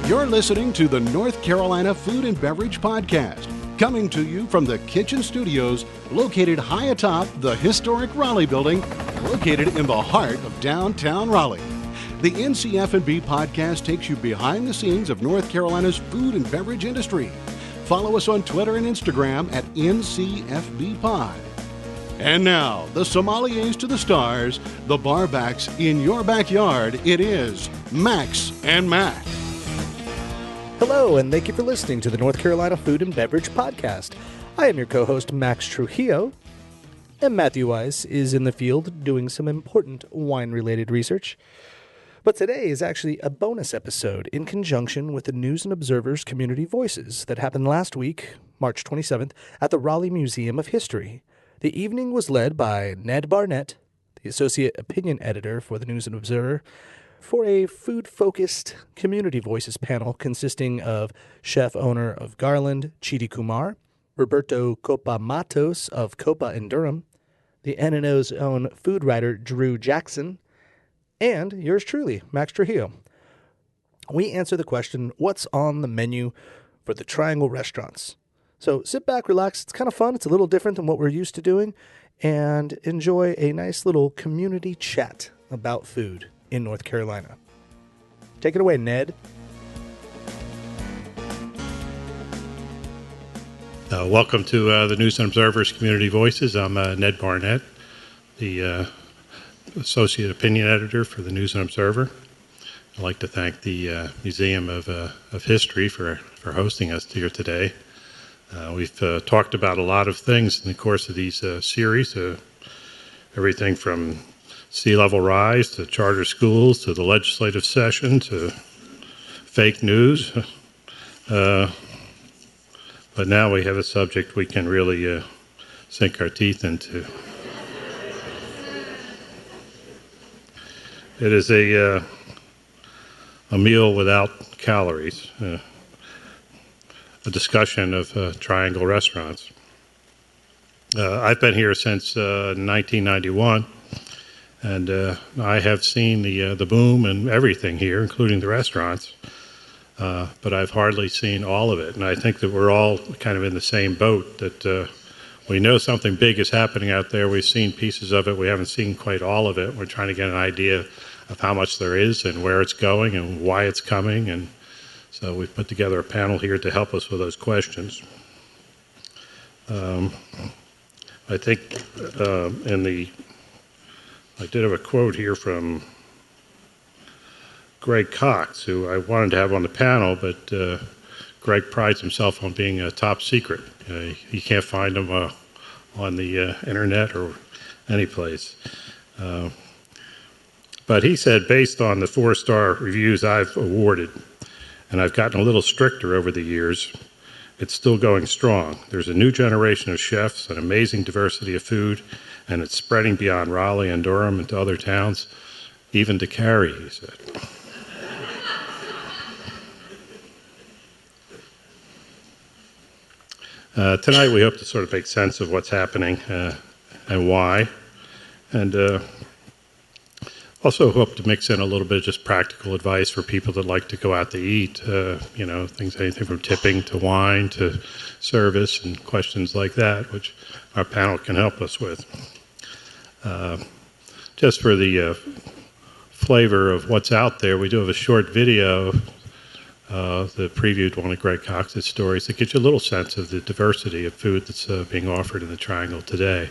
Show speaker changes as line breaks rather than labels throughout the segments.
You're listening to the North Carolina Food and Beverage Podcast, coming to you from the Kitchen Studios, located high atop the historic Raleigh building, located in the heart of downtown Raleigh. The NC F&amp podcast takes you behind the scenes of North Carolina's food and beverage industry. Follow us on Twitter and Instagram at NCFBpod. And now, the sommeliers to the stars, the barbacks in your backyard. It is Max and Mac.
Hello, and thank you for listening to the North Carolina Food and Beverage Podcast. I am your co-host, Max Trujillo, and Matthew Weiss is in the field doing some important wine-related research. But today is actually a bonus episode in conjunction with the News and Observer's Community Voices that happened last week, March 27th, at the Raleigh Museum of History. The evening was led by Ned Barnett, the Associate Opinion Editor for the News and Observer, for a food-focused Community Voices panel consisting of chef-owner of Garland Cheetie Kumar, Roberto Copa Matos of Copa in Durham, the N&O's own food writer Drew Jackson, and yours truly, Max Trujillo. We answer the question, what's on the menu for the Triangle restaurants? So sit back, relax. It's kind of fun. It's a little different than what we're used to doing, and enjoy a nice little community chat about food in North Carolina. Take it away, Ned.
Welcome to the News and Observer's Community Voices. I'm Ned Barnett, the Associate Opinion Editor for the News and Observer. I'd like to thank the Museum of History for hosting us here today. We've talked about a lot of things in the course of these series, everything from sea level rise to charter schools to the legislative session to fake news. But now we have a subject we can really sink our teeth into. It is a meal without calories, a discussion of Triangle restaurants. I've been here since 1991. And I have seen the boom and everything here, including the restaurants, but I've hardly seen all of it. And I think that we're all kind of in the same boat, that we know something big is happening out there. We've seen pieces of it. We haven't seen quite all of it. We're trying to get an idea of how much there is and where it's going and why it's coming. And so we've put together a panel here to help us with those questions. I think I did have a quote here from Greg Cox, who I wanted to have on the panel, but Greg prides himself on being a top secret. You can't find him on the internet or any place. But he said, based on the 4-star reviews I've awarded, and I've gotten a little stricter over the years, it's still going strong. There's a new generation of chefs, an amazing diversity of food, and it's spreading beyond Raleigh and Durham and to other towns, even to Cary, he said. Tonight we hope to sort of make sense of what's happening and why, and also hope to mix in a little bit of just practical advice for people that like to go out to eat, things, anything from tipping to wine to service and questions like that, which our panel can help us with. Just for the flavor of what's out there, we do have a short video that previewed one of Greg Cox's stories that gives you a little sense of the diversity of food that's being offered in the Triangle today.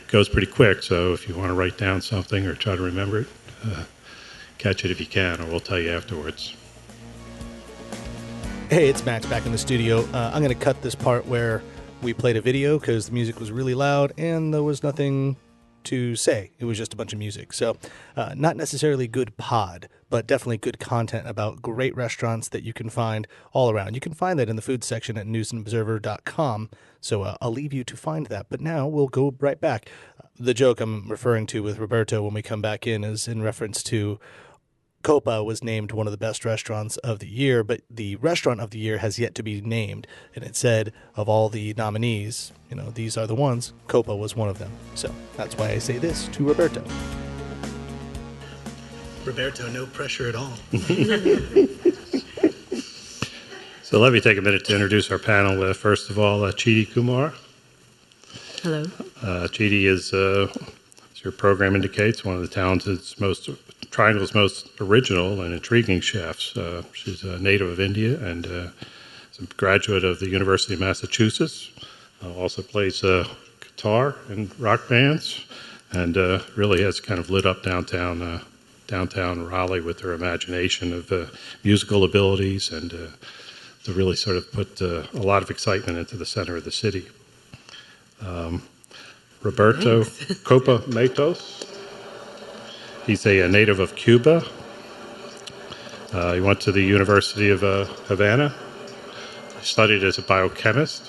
Goes pretty quick, so if you want to write down something or try to remember it, catch it if you can, or we'll tell you afterwards.
Hey, it's Max back in the studio. I'm going to cut this part where we played a video because the music was really loud and there was nothing to say. It was just a bunch of music. So not necessarily good pod, but definitely good content about great restaurants that you can find all around. You can find that in the food section at newsandobserver.com. So I'll leave you to find that. But now we'll go right back. The joke I'm referring to with Roberto when we come back in is in reference to Copa was named one of the best restaurants of the year, but the restaurant of the year has yet to be named. And it said, of all the nominees, these are the ones. Copa was one of them. So that's why I say this to Roberto.
Roberto, no pressure at all.
So let me take a minute to introduce our panel. First of all, Cheetie Kumar.
Hello.
Cheetie is, as your program indicates, one of the Triangle's most original and intriguing chefs. She's a native of India and a graduate of the University of Massachusetts. Also plays guitar in rock bands, and really has kind of lit up downtown Raleigh with her imagination of musical abilities, and to really sort of put a lot of excitement into the center of the city. Roberto Copa Matos. He's a native of Cuba. He went to the University of Havana. He studied as a biochemist,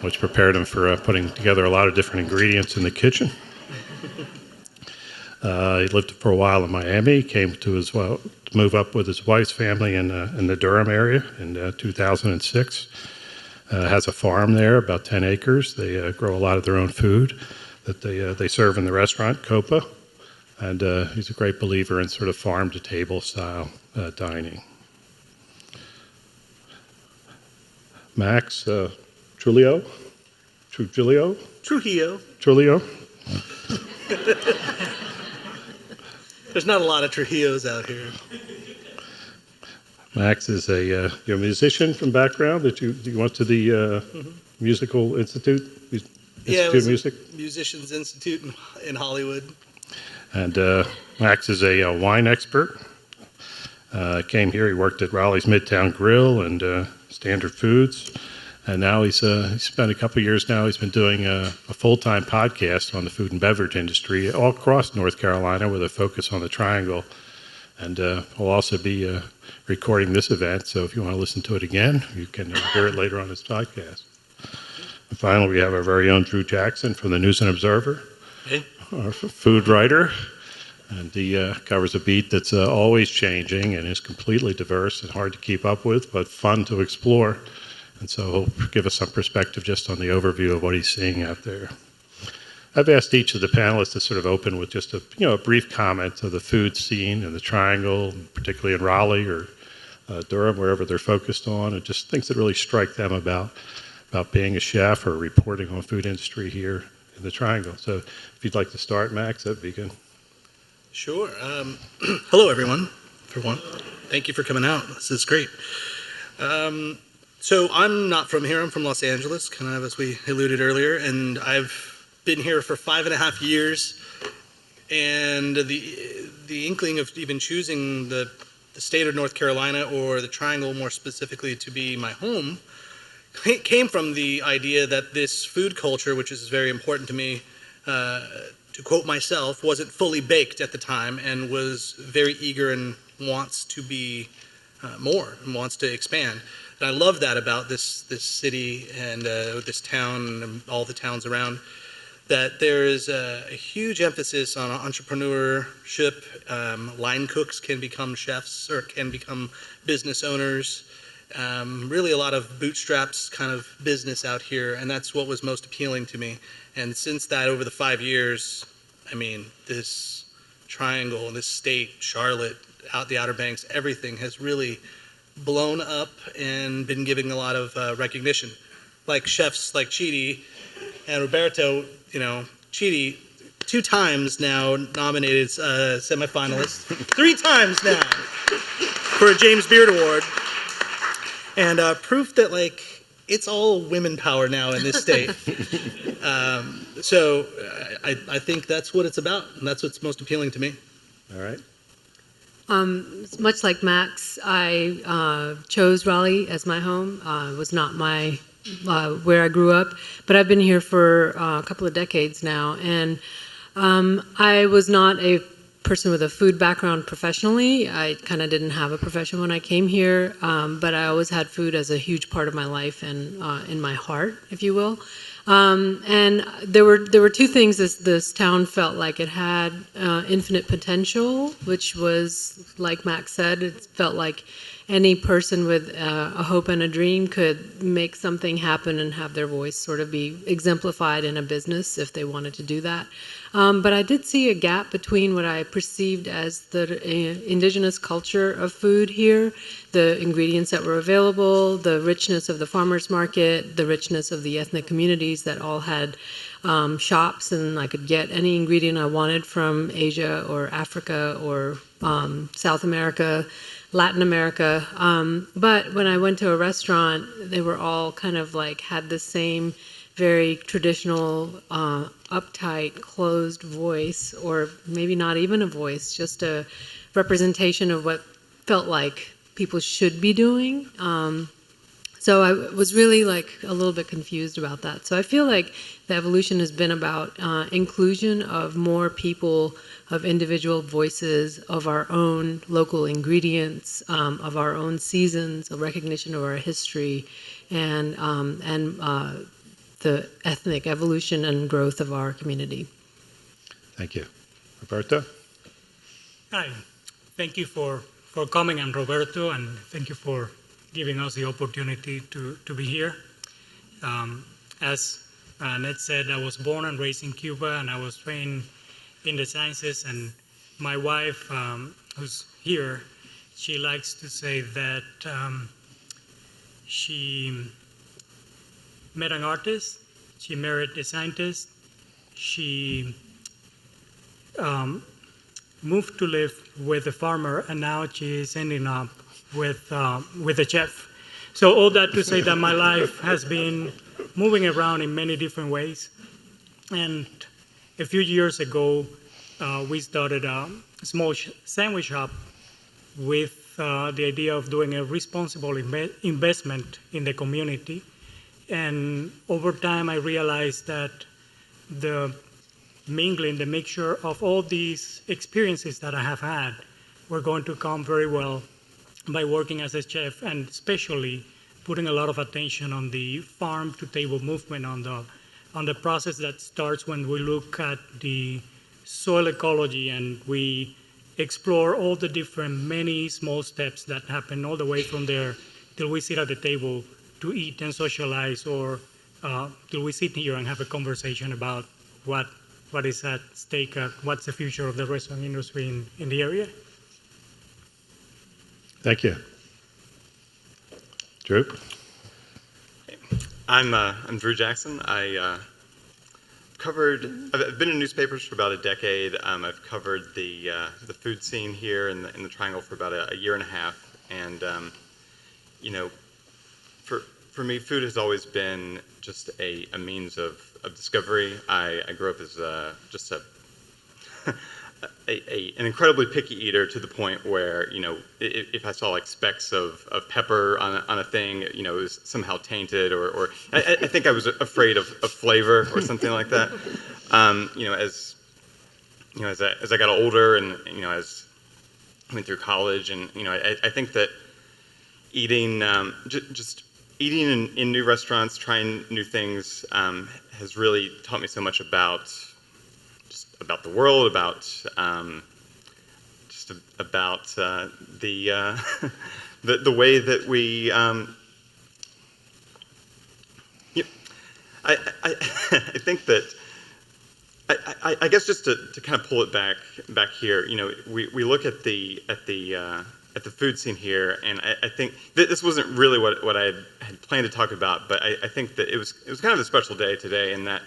which prepared him for putting together a lot of different ingredients in the kitchen. He lived for a while in Miami, came to move up with his wife's family in the Durham area in 2006. Has a farm there, about 10 acres. They grow a lot of their own food that they serve in the restaurant, Copa. And he's a great believer in sort of farm-to-table style dining. Max Trujillo.
There's not a lot of Trujillos out here.
Max is you're a musician from background. That you went to the Musical Institute?
It was
of Music?
Musicians Institute in Hollywood.
And Max is a wine expert. Came here, he worked at Raleigh's Midtown Grill and Standard Foods. And now he's spent a couple of years now, he's been doing a full-time podcast on the food and beverage industry all across North Carolina with a focus on the Triangle. And we'll also be recording this event, so if you want to listen to it again, you can hear it later on this podcast. And finally, we have our very own Drew Jackson from the News and Observer, our food writer. And he covers a beat that's always changing and is completely diverse and hard to keep up with, but fun to explore. And so he'll give us some perspective just on the overview of what he's seeing out there. I've asked each of the panelists to sort of open with just a brief comment of the food scene in the Triangle, particularly in Raleigh or Durham, wherever they're focused on, and just things that really strike them about being a chef or reporting on food industry here in the Triangle. So if you'd like to start, Max, that'd be good.
Sure. Hello, everyone, for one. Thank you for coming out. This is great. So I'm not from here. I'm from Los Angeles, kind of as we alluded earlier, and I've been here for 5.5 years. And the inkling of even choosing the state of North Carolina, or the Triangle more specifically, to be my home came from the idea that this food culture, which is very important to me, to quote myself, wasn't fully baked at the time and was very eager and wants to be more and wants to expand. And I love that about this city and this town and all the towns around, that there is a huge emphasis on entrepreneurship. Line cooks can become chefs or can become business owners. Really a lot of bootstraps kind of business out here, and that's what was most appealing to me. And since that, over the 5 years, I mean, this Triangle, this state, Charlotte, out the Outer Banks, everything has really blown up and been giving a lot of recognition. Like chefs like Cheetie and Roberto, Cheetie, 2 times now nominated semifinalist, 3 times now for a James Beard Award. And proof that, it's all women power now in this state. So I think that's what it's about, and that's what's most appealing to me.
All right.
Much like Max, I chose Raleigh as my home. It was not my where I grew up, but I've been here for a couple of decades now, and I was not a person with a food background professionally. I kind of didn't have a profession when I came here, but I always had food as a huge part of my life and in my heart, if you will. And there were 2 things this town felt like it had: infinite potential, which was, like Max said, it felt like any person with a hope and a dream could make something happen and have their voice sort of be exemplified in a business if they wanted to do that. But I did see a gap between what I perceived as the indigenous culture of food here, the ingredients that were available, the richness of the farmers market, the richness of the ethnic communities that all had shops, and I could get any ingredient I wanted from Asia or Africa or South America, Latin America. But when I went to a restaurant, they were all kind of like had the same very traditional, uptight, closed voice, or maybe not even a voice, just a representation of what felt like people should be doing. So I was really like a little bit confused about that. So I feel like the evolution has been about inclusion of more people, of individual voices, of our own local ingredients, of our own seasons, a recognition of our history, and the ethnic evolution and growth of our community.
Thank you. Roberto?
Hi. Thank you for coming, and Roberto, and thank you for giving us the opportunity to be here. As Ned said, I was born and raised in Cuba, and I was trained in the sciences, and my wife, who's here, she likes to say that she met an artist, she married a scientist, she moved to live with a farmer, and now she is ending up with a chef. So all that to say that my life has been moving around in many different ways. And a few years ago, we started a small sandwich shop with the idea of doing a responsible investment in the community. And over time, I realized that the mingling, the mixture of all these experiences that I have had were going to come very well by working as a chef, and especially putting a lot of attention on the farm-to-table movement, on the process that starts when we look at the soil ecology and we explore all the different, many small steps that happen all the way from there till we sit at the table to eat and socialize, or till we sit here and have a conversation about what is at stake, what's the future of the restaurant industry in the area.
Thank you. Drew?
I'm Drew Jackson. I've been in newspapers for about a decade. I've covered the food scene here in the Triangle for about a year and a half, and for me, food has always been just a means of discovery. I grew up as just an incredibly picky eater, to the point where, if I saw like specks of pepper on a thing, it was somehow tainted, or I think I was afraid of flavor or something like that. As I got older, and as I went through college, and I think that eating, just eating in new restaurants, trying new things, has really taught me so much about the world, about the way that we. I think that I guess just to kind of pull it back here, we look at the food scene here, and I think that this wasn't really what I had planned to talk about, but I think that it was kind of a special day today, in that.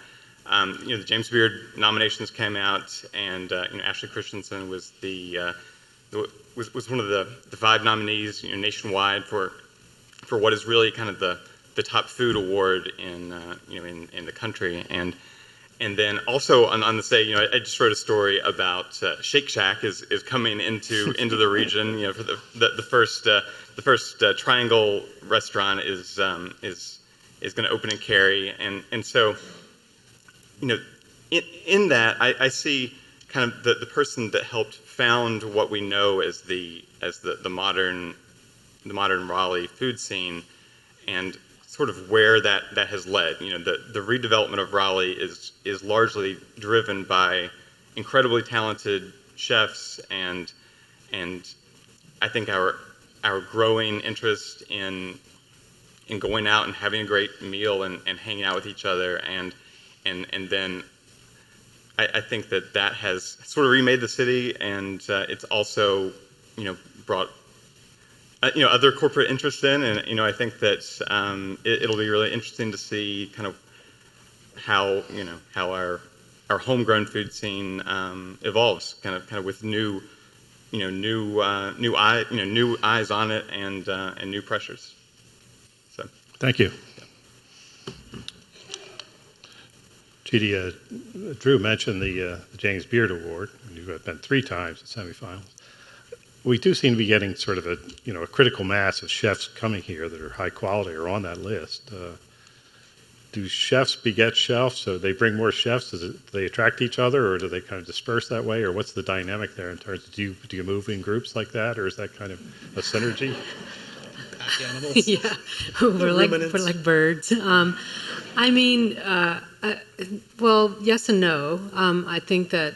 The James Beard nominations came out, and Ashley Christensen was was one of the 5 nominees nationwide for what is really kind of the top food award in the country, and then also on the stage, I just wrote a story about Shake Shack is coming into the region. For the first Triangle restaurant is going to open in Cary, and so. In that, I see kind of the person that helped found what we know as the modern Raleigh food scene, and sort of where that has led. The redevelopment of Raleigh is largely driven by incredibly talented chefs, and I think our our growing interest in going out and having a great meal and hanging out with each other, and then I think that has sort of remade the city, and it's also brought other corporate interest in, and I think that it'll be really interesting to see kind of how our homegrown food scene evolves, kind of with new eyes on it, and new pressures. So
thank you. Cheetie, Drew mentioned the James Beard Award. You've been 3 times in semifinals. We do seem to be getting sort of a critical mass of chefs coming here that are high quality or on that list. Do chefs beget chefs? So they bring more chefs? Do they attract each other, or do they kind of disperse that way? Or what's the dynamic there in terms of do you move in groups like that, or is that kind of a synergy?
Pack animals.
Yeah, we're like birds. I mean, well, yes and no. I think that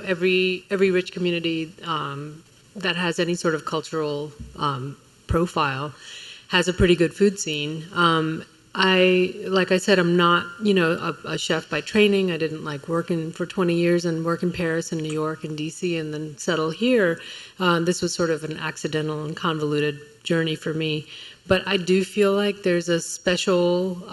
every rich community that has any sort of cultural profile has a pretty good food scene. Like I said, I'm not, a chef by training. I didn't like working for 20 years and work in Paris and New York and DC and then settle here. This was sort of an accidental and convoluted journey for me. But I do feel like there's a special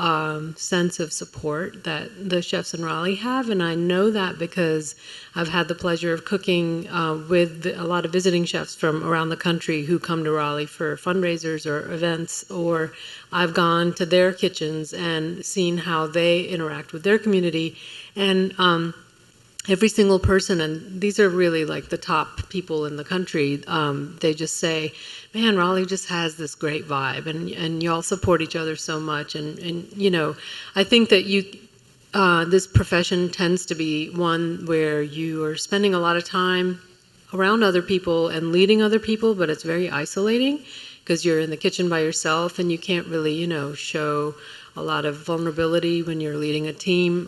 sense of support that the chefs in Raleigh have, and I know that because I've had the pleasure of cooking with a lot of visiting chefs from around the country who come to Raleigh for fundraisers or events, or I've gone to their kitchens and seen how they interact with their community. And every single person, and these are really like the top people in the country, they just say, man, Raleigh just has this great vibe, and you all support each other so much. And I think that this profession tends to be one where you are spending a lot of time around other people and leading other people, but it's very isolating because you're in the kitchen by yourself and you can't really, show a lot of vulnerability when you're leading a team.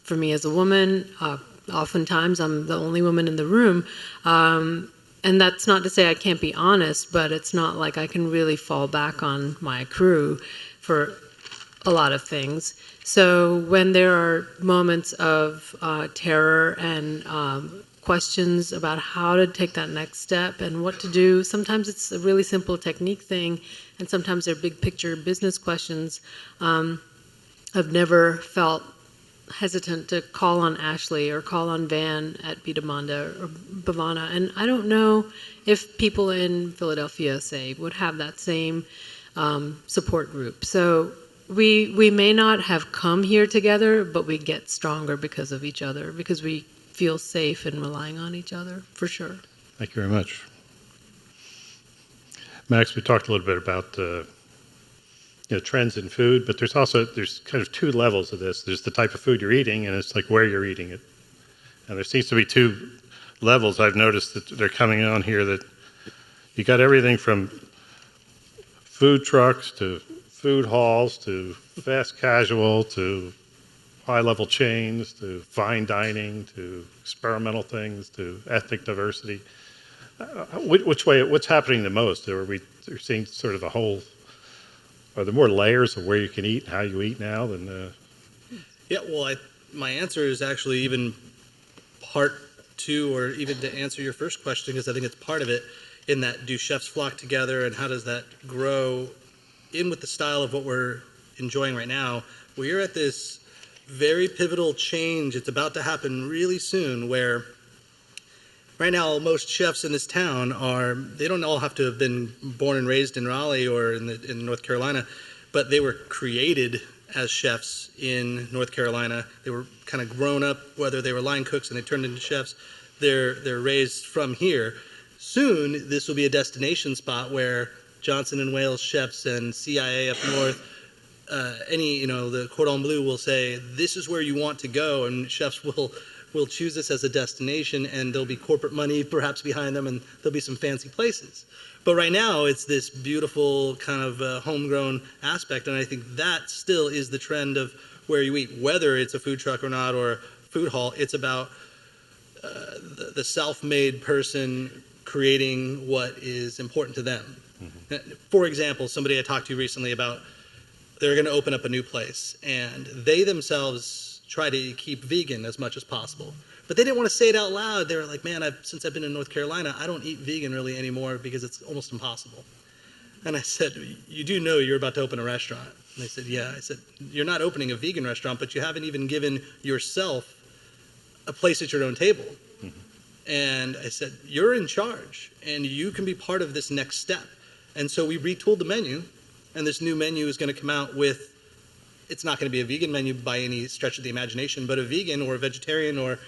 For me as a woman, oftentimes I'm the only woman in the room. And that's not to say I can't be honest, but it's not like I can really fall back on my crew for a lot of things. So when there are moments of terror and questions about how to take that next step and what to do, sometimes it's a really simple technique thing, and sometimes they're big picture business questions. I've never felt hesitant to call on Ashley or call on Van at Bidamonda or Bhavana. And I don't know if people in Philadelphia, say, would have that same support group. So we may not have come here together, but we get stronger because of each other, because we feel safe in relying on each other, for sure.
Thank you very much. Max, we talked a little bit about trends in food, but there's kind of 2 levels of this. There's the type of food you're eating, and it's like where you're eating it. And there seems to be 2 levels I've noticed that they're coming on here, that you got everything from food trucks to food halls to fast casual to high-level chains to fine dining to experimental things to ethnic diversity. Which way? What's happening the most? Are we seeing sort of a whole? Are there more layers of where you can eat and how you eat now than?
Yeah, well, my answer is actually even part 2, or even to answer your first question, because I think it's part of it, in that do chefs flock together and how does that grow in with the style of what we're enjoying right now. We're at this very pivotal change. It's about to happen really soon, where right now most chefs in this town they don't all have to have been born and raised in Raleigh or in North Carolina, but they were created as chefs in North Carolina. They were kind of grown up, whether they were line cooks and they turned into chefs. They're raised from here. Soon this will be a destination spot where Johnson & Wales chefs and CIA up north, the Cordon Bleu will say, this is where you want to go, and chefs will choose this as a destination, and there'll be corporate money perhaps behind them, and there'll be some fancy places. But right now, it's this beautiful kind of homegrown aspect, and I think that still is the trend of where you eat, whether it's a food truck or not, or a food hall. It's about the self-made person creating what is important to them. Mm-hmm. For example, somebody I talked to recently about they're going to open up a new place, and they themselves try to keep vegan as much as possible. But they didn't want to say it out loud. They were like, man, since I've been in North Carolina, I don't eat vegan really anymore because it's almost impossible. And I said, you do know you're about to open a restaurant? And they said, yeah. I said, you're not opening a vegan restaurant, but you haven't even given yourself a place at your own table. Mm-hmm. And I said, you're in charge, and you can be part of this next step. And so we retooled the menu, and this new menu is going to come out with, it's not going to be a vegan menu by any stretch of the imagination, but a vegan or a vegetarian or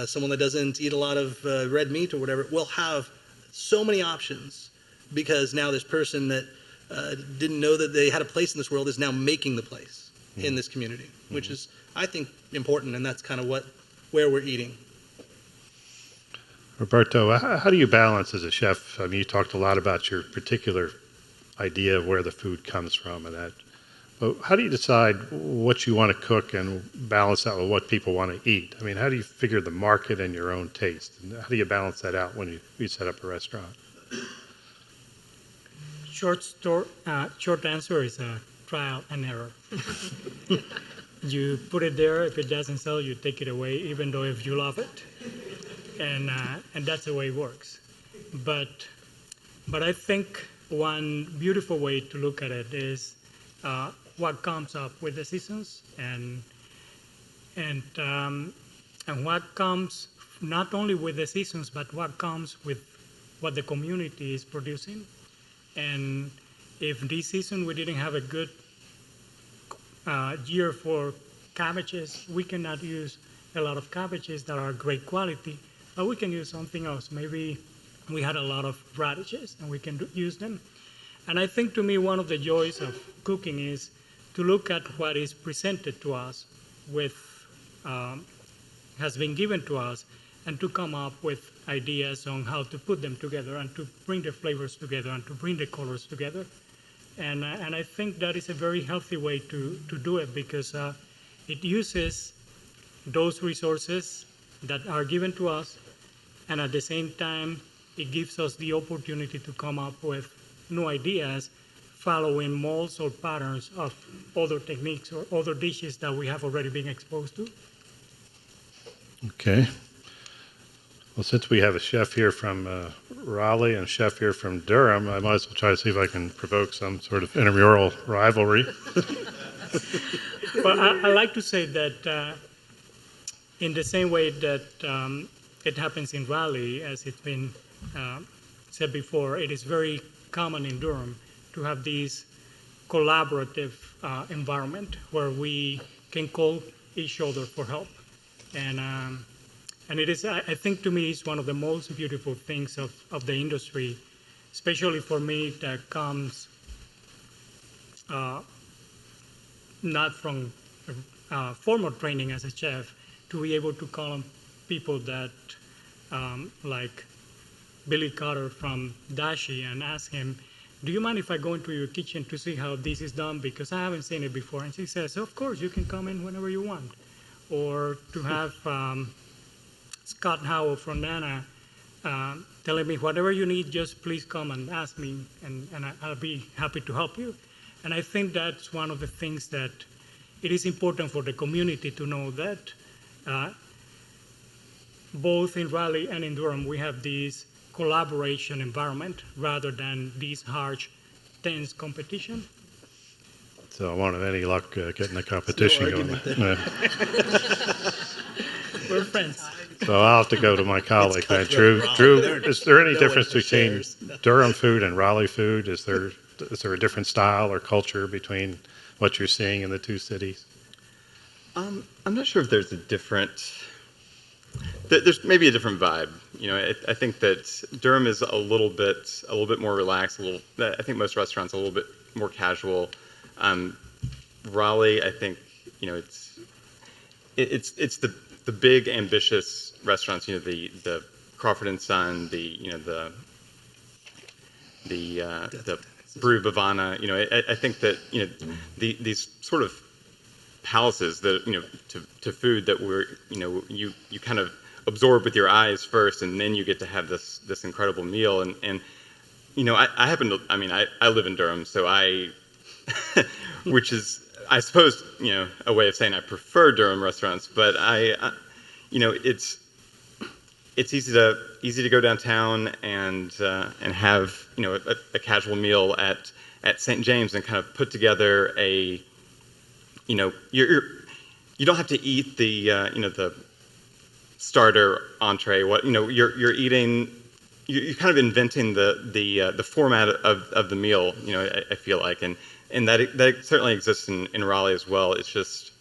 someone that doesn't eat a lot of red meat or whatever will have so many options, because now this person that didn't know that they had a place in this world is now making the place in this community, which is, I think, important, and that's kind of where we're eating.
Roberto, how do you balance as a chef? I mean, you talked a lot about your particular idea of where the food comes from and that. But how do you decide what you want to cook and balance that with what people want to eat? I mean, how do you figure the market and your own taste? And how do you balance that out when you set up a restaurant?
Short answer is trial and error. You put it there. If it doesn't sell, you take it away, even though if you love it. And that's the way it works. But I think one beautiful way to look at it is what comes up with the seasons and what comes not only with the seasons, but what comes with what the community is producing. And if this season we didn't have a good year for cabbages, we cannot use a lot of cabbages that are great quality, but we can use something else. Maybe we had a lot of radishes and we can use them. And I think, to me, one of the joys of cooking is to look at what is presented to us has been given to us, and to come up with ideas on how to put them together and to bring the flavors together and to bring the colors together. And I think that is a very healthy way to do it, because it uses those resources that are given to us, and at the same time, it gives us the opportunity to come up with new ideas following molds or patterns of other techniques or other dishes that we have already been exposed to.
Okay. Well, since we have a chef here from Raleigh and a chef here from Durham, I might as well try to see if I can provoke some sort of intramural rivalry.
Well, I like to say that in the same way that it happens in Raleigh, as it's been said before, it is very common in Durham to have this collaborative environment where we can call each other for help. And it is, I think, to me, it's one of the most beautiful things of the industry, especially for me that comes not from formal training as a chef, to be able to call on people that, like Billy Carter from Dashi, and ask him, do you mind if I go into your kitchen to see how this is done, because I haven't seen it before? And he says, of course, you can come in whenever you want. Or to have Scott Howell from Nana telling me, whatever you need, just please come and ask me, and I'll be happy to help you. And I think that's one of the things that it is important for the community to know, that both in Raleigh and in Durham, we have this collaboration environment rather than this harsh, tense competition.
So I won't have any luck getting the competition going.
We're friends.
So I'll have to go to my colleague, then. Drew, is there any difference between Durham food and Raleigh food? Is there a different style or culture between what you're seeing in the two cities?
I'm not sure if there's a different. There's maybe a different vibe. You know, I think that Durham is a little bit more relaxed. I think most restaurants are a little bit more casual. Raleigh, I think, you know, it's the big ambitious restaurants. You know, the Crawford and Son, the Brew Bavana. You know, I think that, you know, these sort of palaces that, you know, to food that you kind of absorb with your eyes first, and then you get to have this incredible meal. And you I happen to, I live in Durham, so which is, I suppose, a way of saying I prefer Durham restaurants, but it's easy to go downtown and have, a casual meal at St. James and kind of put together a, you don't have to eat the starter entree. You're eating. You're kind of inventing the format of the meal. I feel like, and that certainly exists in Raleigh as well. It's just,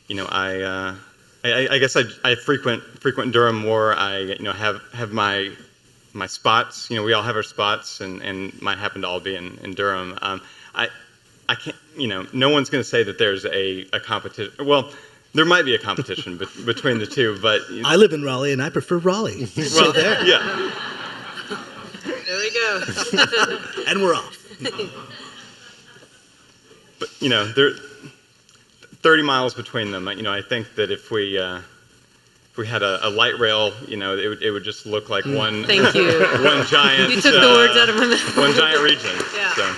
I guess I frequent Durham more. I have my spots. We all have our spots, and might happen to all be in Durham. I can't. No one's going to say that there's a competition. Well, there might be a competition between the two, but
I live in Raleigh, and I prefer Raleigh. So there.
Yeah.
There we go.
And we're off.
But there 30 miles between them. I think that if we had a light rail, it would just look like one.
Thank you.
One giant.
You took the words out of my mouth.
One giant region.
Yeah.
So.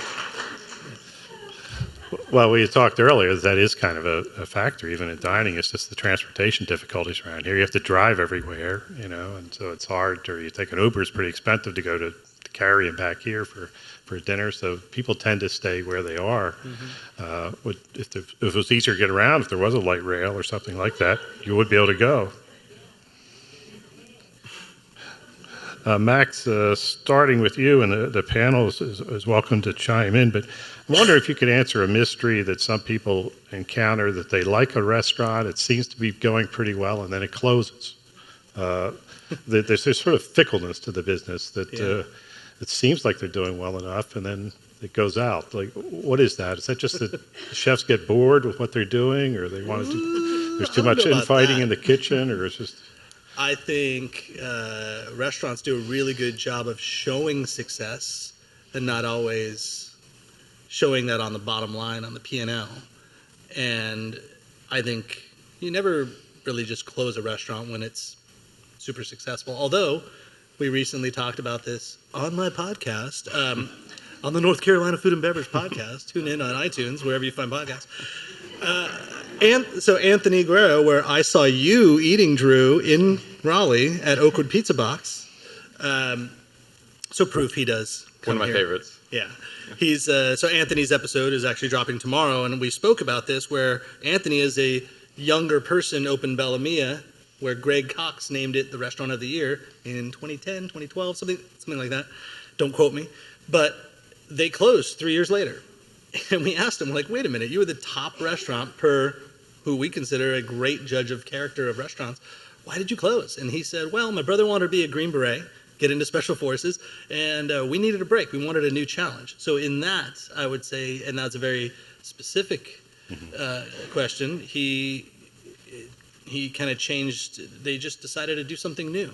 Well, we talked earlier that is kind of a factor, even in dining. It's just the transportation difficulties around here. You have to drive everywhere, and so it's hard. Or you take an Uber; it's pretty expensive to go to carry and back here for dinner. So people tend to stay where they are. Mm-hmm. If it was easier to get around, if there was a light rail or something like that, you would be able to go. Max, starting with you, and the panel is welcome to chime in, but I wonder if you could answer a mystery that some people encounter, that they like a restaurant, it seems to be going pretty well, and then it closes. There's this sort of fickleness to the business that it seems like they're doing well enough, and then it goes out. Like, what is that? Is that just that the chefs get bored with what they're doing, or they want to do, there's too much infighting in the kitchen, or it's just...
I think restaurants do a really good job of showing success and not always showing that on the bottom line, on the P&L. And I think you never really just close a restaurant when it's super successful. Although we recently talked about this on my podcast, on the North Carolina Food and Beverage Podcast. Tune in on iTunes, wherever you find podcasts. And so Anthony Guerrero, where I saw you eating, Drew, in Raleigh at Oakwood Pizza Box. So proof he does come
One of my favorites.
Yeah. He's so Anthony's episode is actually dropping tomorrow, and we spoke about this, where Anthony is a younger person opened Bella Mia, where Greg Cox named it the Restaurant of the Year in 2010, 2012, something like that. Don't quote me. But they closed 3 years later. And we asked him, like, wait a minute, you were the top restaurant per who we consider a great judge of character of restaurants. Why did you close? And he said, well, my brother wanted to be a Green Beret, get into Special Forces, and we needed a break. We wanted a new challenge. So in that, I would say, and that's a very specific question, he kind of changed. They just decided to do something new.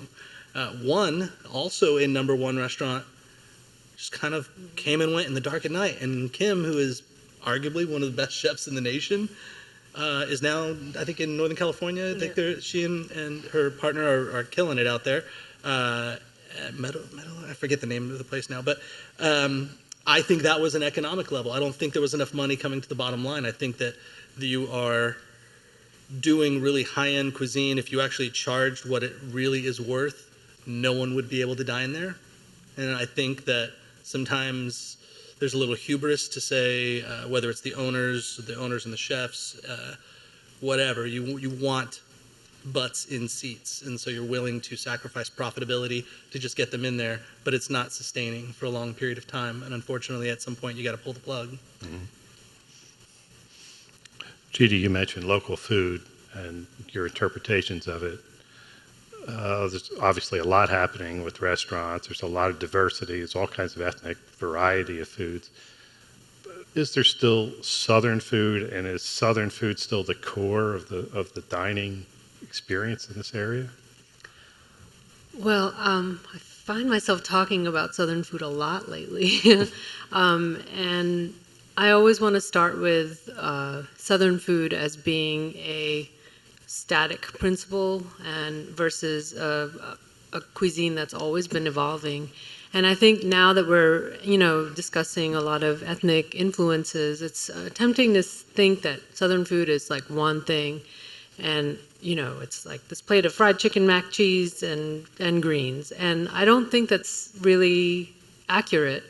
One, also a number one restaurant, just kind of came and went in the dark at night. And Kim, who is arguably one of the best chefs in the nation, is now, I think, in Northern California. I think she and her partner are killing it out there. Meadow, I forget the name of the place now. But I think that was an economic level. I don't think there was enough money coming to the bottom line. I think that you are doing really high-end cuisine. If you actually charged what it really is worth, no one would be able to dine there. And I think that sometimes there's a little hubris to say, whether it's the owners and the chefs, whatever, you want butts in seats, and so you're willing to sacrifice profitability to just get them in there, but it's not sustaining for a long period of time, and unfortunately at some point you got to pull the plug.
Mm-hmm. Cheetie, you mentioned local food and your interpretations of it. There's obviously a lot happening with restaurants. There's a lot of diversity. There's all kinds of ethnic variety of foods. Is there still Southern food, and is Southern food still the core of the dining experience in this area?
Well, I find myself talking about Southern food a lot lately. And I always want to start with Southern food as being a static principle and versus a cuisine that's always been evolving. And I think now that we're, discussing a lot of ethnic influences, it's tempting to think that Southern food is like one thing. And, it's like this plate of fried chicken, mac cheese, and greens. And I don't think that's really accurate.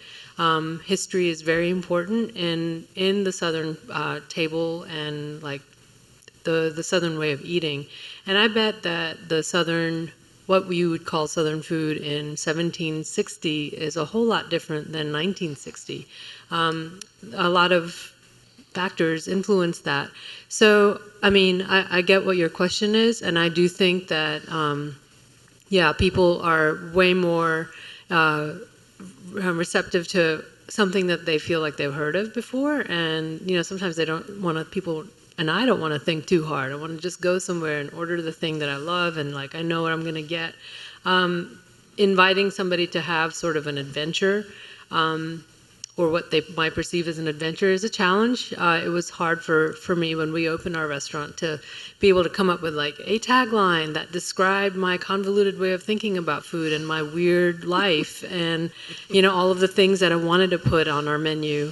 History is very important in the Southern table and like the Southern way of eating. And I bet that the Southern, what we would call Southern food in 1760 is a whole lot different than 1960. A lot of factors influence that. So, I get what your question is, and I do think that, people are way more receptive to something that they feel like they've heard of before, and sometimes they don't want to. People and I don't want to think too hard. I want to just go somewhere and order the thing that I love, and like I know what I'm going to get. Inviting somebody to have sort of an adventure, or what they might perceive as an adventure, is a challenge. It was hard for me when we opened our restaurant to be able to come up with like a tagline that described my convoluted way of thinking about food and my weird life and, all of the things that I wanted to put on our menu.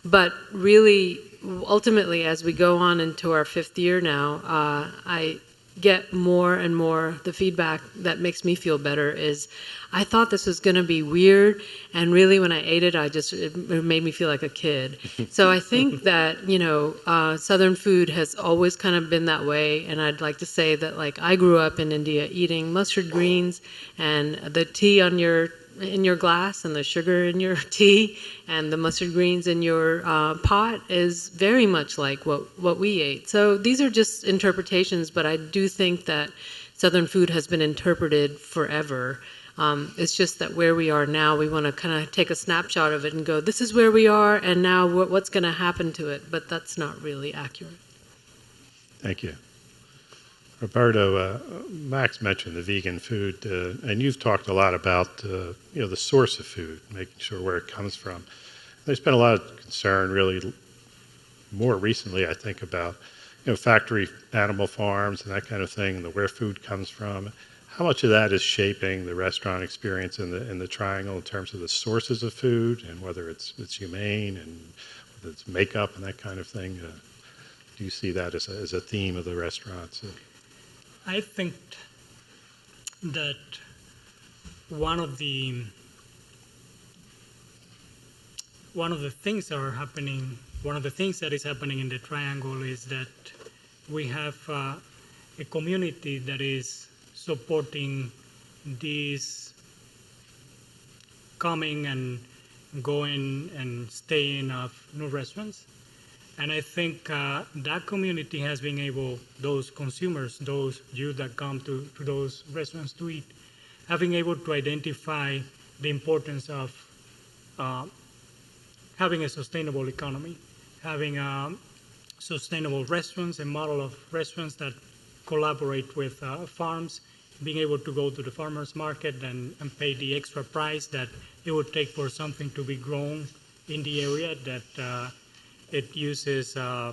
But really, ultimately, as we go on into our 5th year now, I get more and more, the feedback that makes me feel better is, I thought this was going to be weird, and really when I ate it, it made me feel like a kid. So I think that, Southern food has always kind of been that way, and I'd like to say that, like, I grew up in India eating mustard greens, and the tea in your glass and the sugar in your tea and the mustard greens in your pot is very much like what we ate. So these are just interpretations, but I do think that Southern food has been interpreted forever. It's just that where we are now, we want to kind of take a snapshot of it and go, this is where we are, and now what's going to happen to it? But that's not really accurate.
Thank you. Roberto, Max mentioned the vegan food, and you've talked a lot about the source of food, making sure where it comes from. There's been a lot of concern, really, more recently, I think, about factory animal farms and that kind of thing, and where food comes from. How much of that is shaping the restaurant experience in the Triangle in terms of the sources of food and whether it's humane and whether it's makeup and that kind of thing? Do you see that as a theme of the restaurants?
I think that one of the things that are happening, one of the things that is happening in the Triangle is that we have a community that is supporting these coming and going and staying of new restaurants. And I think that community has been able, those consumers, those youth that come to those restaurants to eat, have been able to identify the importance of having a sustainable economy, having sustainable restaurants, a model of restaurants that collaborate with farms, being able to go to the farmer's market and pay the extra price that it would take for something to be grown in the area, that it uses a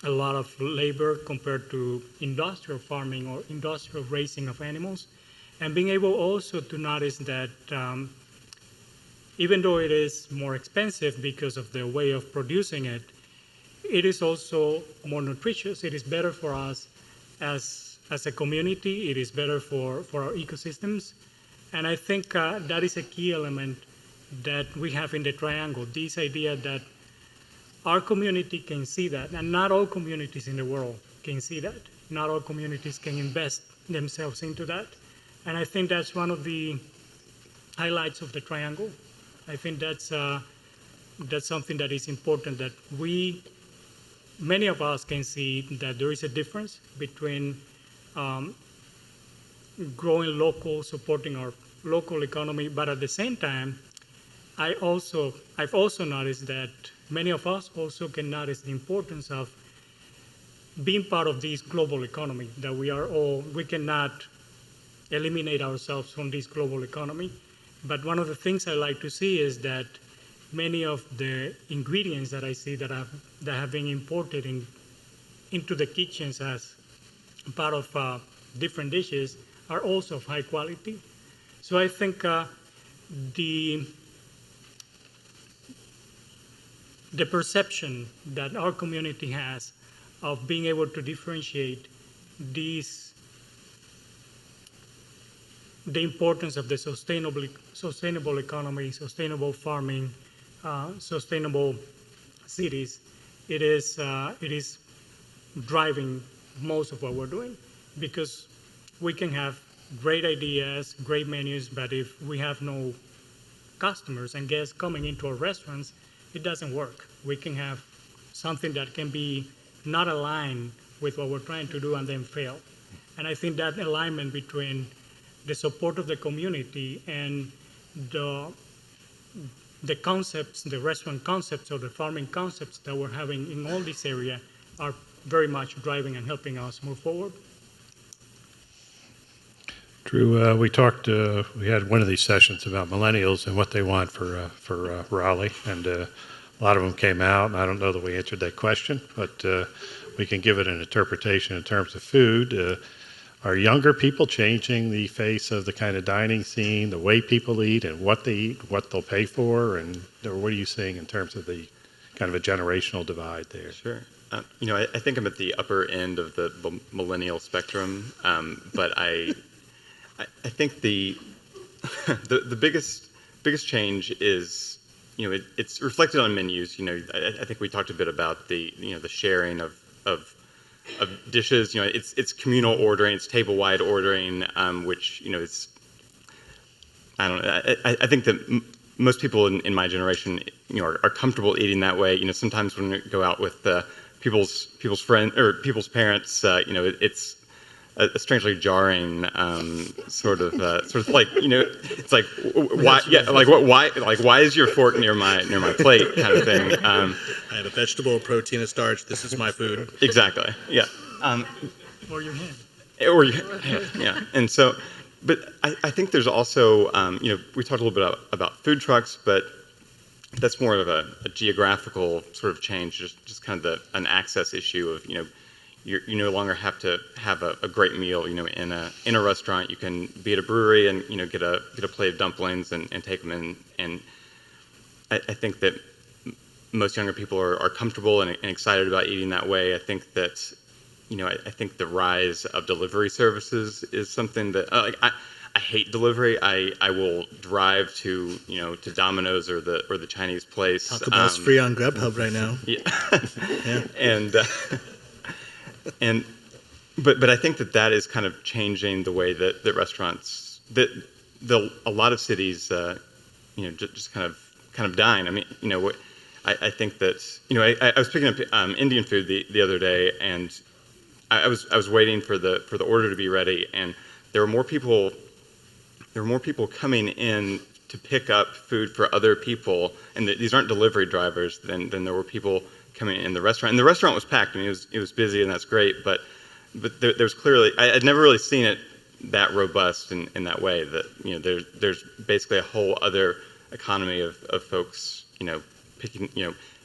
lot of labor compared to industrial farming or industrial raising of animals. And being able also to notice that even though it is more expensive because of the way of producing it, it is also more nutritious. It is better for us as a community. It is better for our ecosystems. And I think that is a key element that we have in the Triangle, this idea that our community can see that, and not all communities in the world can see that. Not all communities can invest themselves into that. And I think that's one of the highlights of the Triangle. I think that's something that is important, that many of us can see that there is a difference between growing local, supporting our local economy, but at the same time, I've also noticed that many of us also can notice the importance of being part of this global economy, that we cannot eliminate ourselves from this global economy. But one of the things I like to see is that many of the ingredients that I see that have been imported into the kitchens as part of different dishes are also of high quality. So I think the perception that our community has of being able to differentiate the importance of the sustainable economy, sustainable farming, sustainable cities, it is driving most of what we're doing, because we can have great ideas, great menus, but if we have no customers and guests coming into our restaurants, it doesn't work. We can have something that can be not aligned with what we're trying to do and then fail. And I think that alignment between the support of the community and the concepts, the restaurant concepts or the farming concepts that we're having in all this area are very much driving and helping us move forward.
Drew, we had one of these sessions about millennials and what they want for Raleigh, and a lot of them came out, and I don't know that we answered that question, but we can give it an interpretation in terms of food. Are younger people changing the face of the kind of dining scene, the way people eat and what they eat, what they'll pay for, and what are you seeing in terms of the kind of a generational divide there?
Sure. I think I'm at the upper end of the millennial spectrum, but I think the biggest change is, it's reflected on menus. I think we talked a bit about the sharing of dishes. It's communal ordering, it's table-wide ordering, which it's, I don't know. I think that most people in my generation, are comfortable eating that way. Sometimes when we go out with people's friends or people's parents, it's a strangely jarring sort of like, it's like why is your fork near my plate kind of thing.
I have a vegetable, a protein, a starch. This is my food.
Exactly. Yeah.
Or your hand.
Or your hand. Yeah. And so, but I think there's also we talked a little bit about food trucks, but that's more of a geographical sort of change, just kind of an access issue of you no longer have to have a great meal, in a restaurant. You can be at a brewery and get a plate of dumplings and take them in. And I think that most younger people are comfortable and excited about eating that way. I think that I think the rise of delivery services is something that I hate delivery. I will drive to to Domino's or the Chinese place.
Taco Bell's free on Grubhub right now.
Yeah. Yeah. But I think that is kind of changing the way that restaurants, a lot of cities just kind of dying. I mean, I think that I was picking up Indian food the other day, and I was waiting for the order to be ready, and there were more people coming in to pick up food for other people, and these aren't delivery drivers. Than there were people coming in the restaurant, and the restaurant was packed. I mean, it was busy, and that's great. But there's clearly, I'd never really seen it that robust in that way. That there's basically a whole other economy of folks picking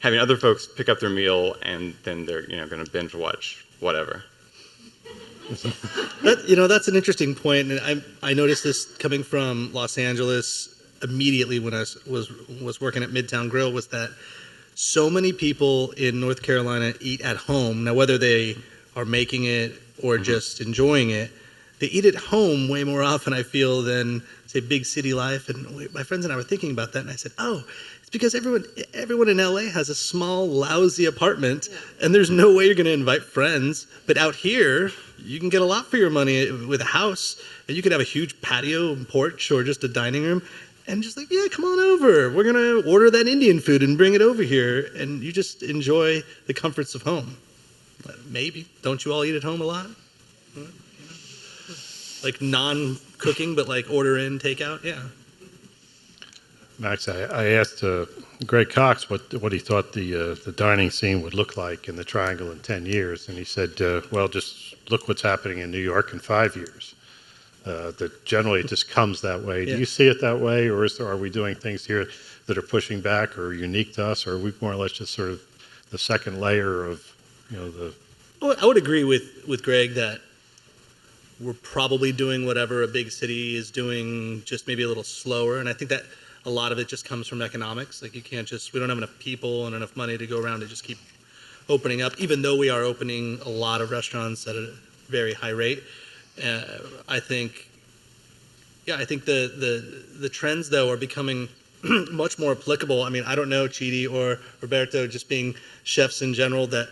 having other folks pick up their meal, and then they're going to binge watch whatever.
That's an interesting point, and I noticed this coming from Los Angeles immediately when I was working at Midtown Grill, was that so many people in North Carolina eat at home. Now, whether they are making it or just enjoying it, they eat at home way more often, I feel, than, say, big city life. And my friends and I were thinking about that, and I said, it's because everyone in LA has a small, lousy apartment, and there's no way you're going to invite friends. But out here, you can get a lot for your money with a house, and you could have a huge patio and porch or just a dining room. And just like, yeah, come on over. We're going to order that Indian food and bring it over here. And you just enjoy the comforts of home. Maybe. Don't you all eat at home a lot? Like non-cooking, but like order in, take out? Yeah.
Max, I asked Greg Cox what he thought the dining scene would look like in the Triangle in 10 years. And he said, well, just look what's happening in New York in 5 years. That generally it just comes that way. Yeah. Do you see it that way, or are we doing things here that are pushing back or unique to us, or are we more or less just sort of the second layer of the?
Well, I would agree with Greg that we're probably doing whatever a big city is doing, just maybe a little slower. And I think that a lot of it just comes from economics. Like, we don't have enough people and enough money to go around to just keep opening up, even though we are opening a lot of restaurants at a very high rate. I think the trends, though, are becoming much more applicable. I mean, I don't know, Cheetie or Roberto, just being chefs in general, that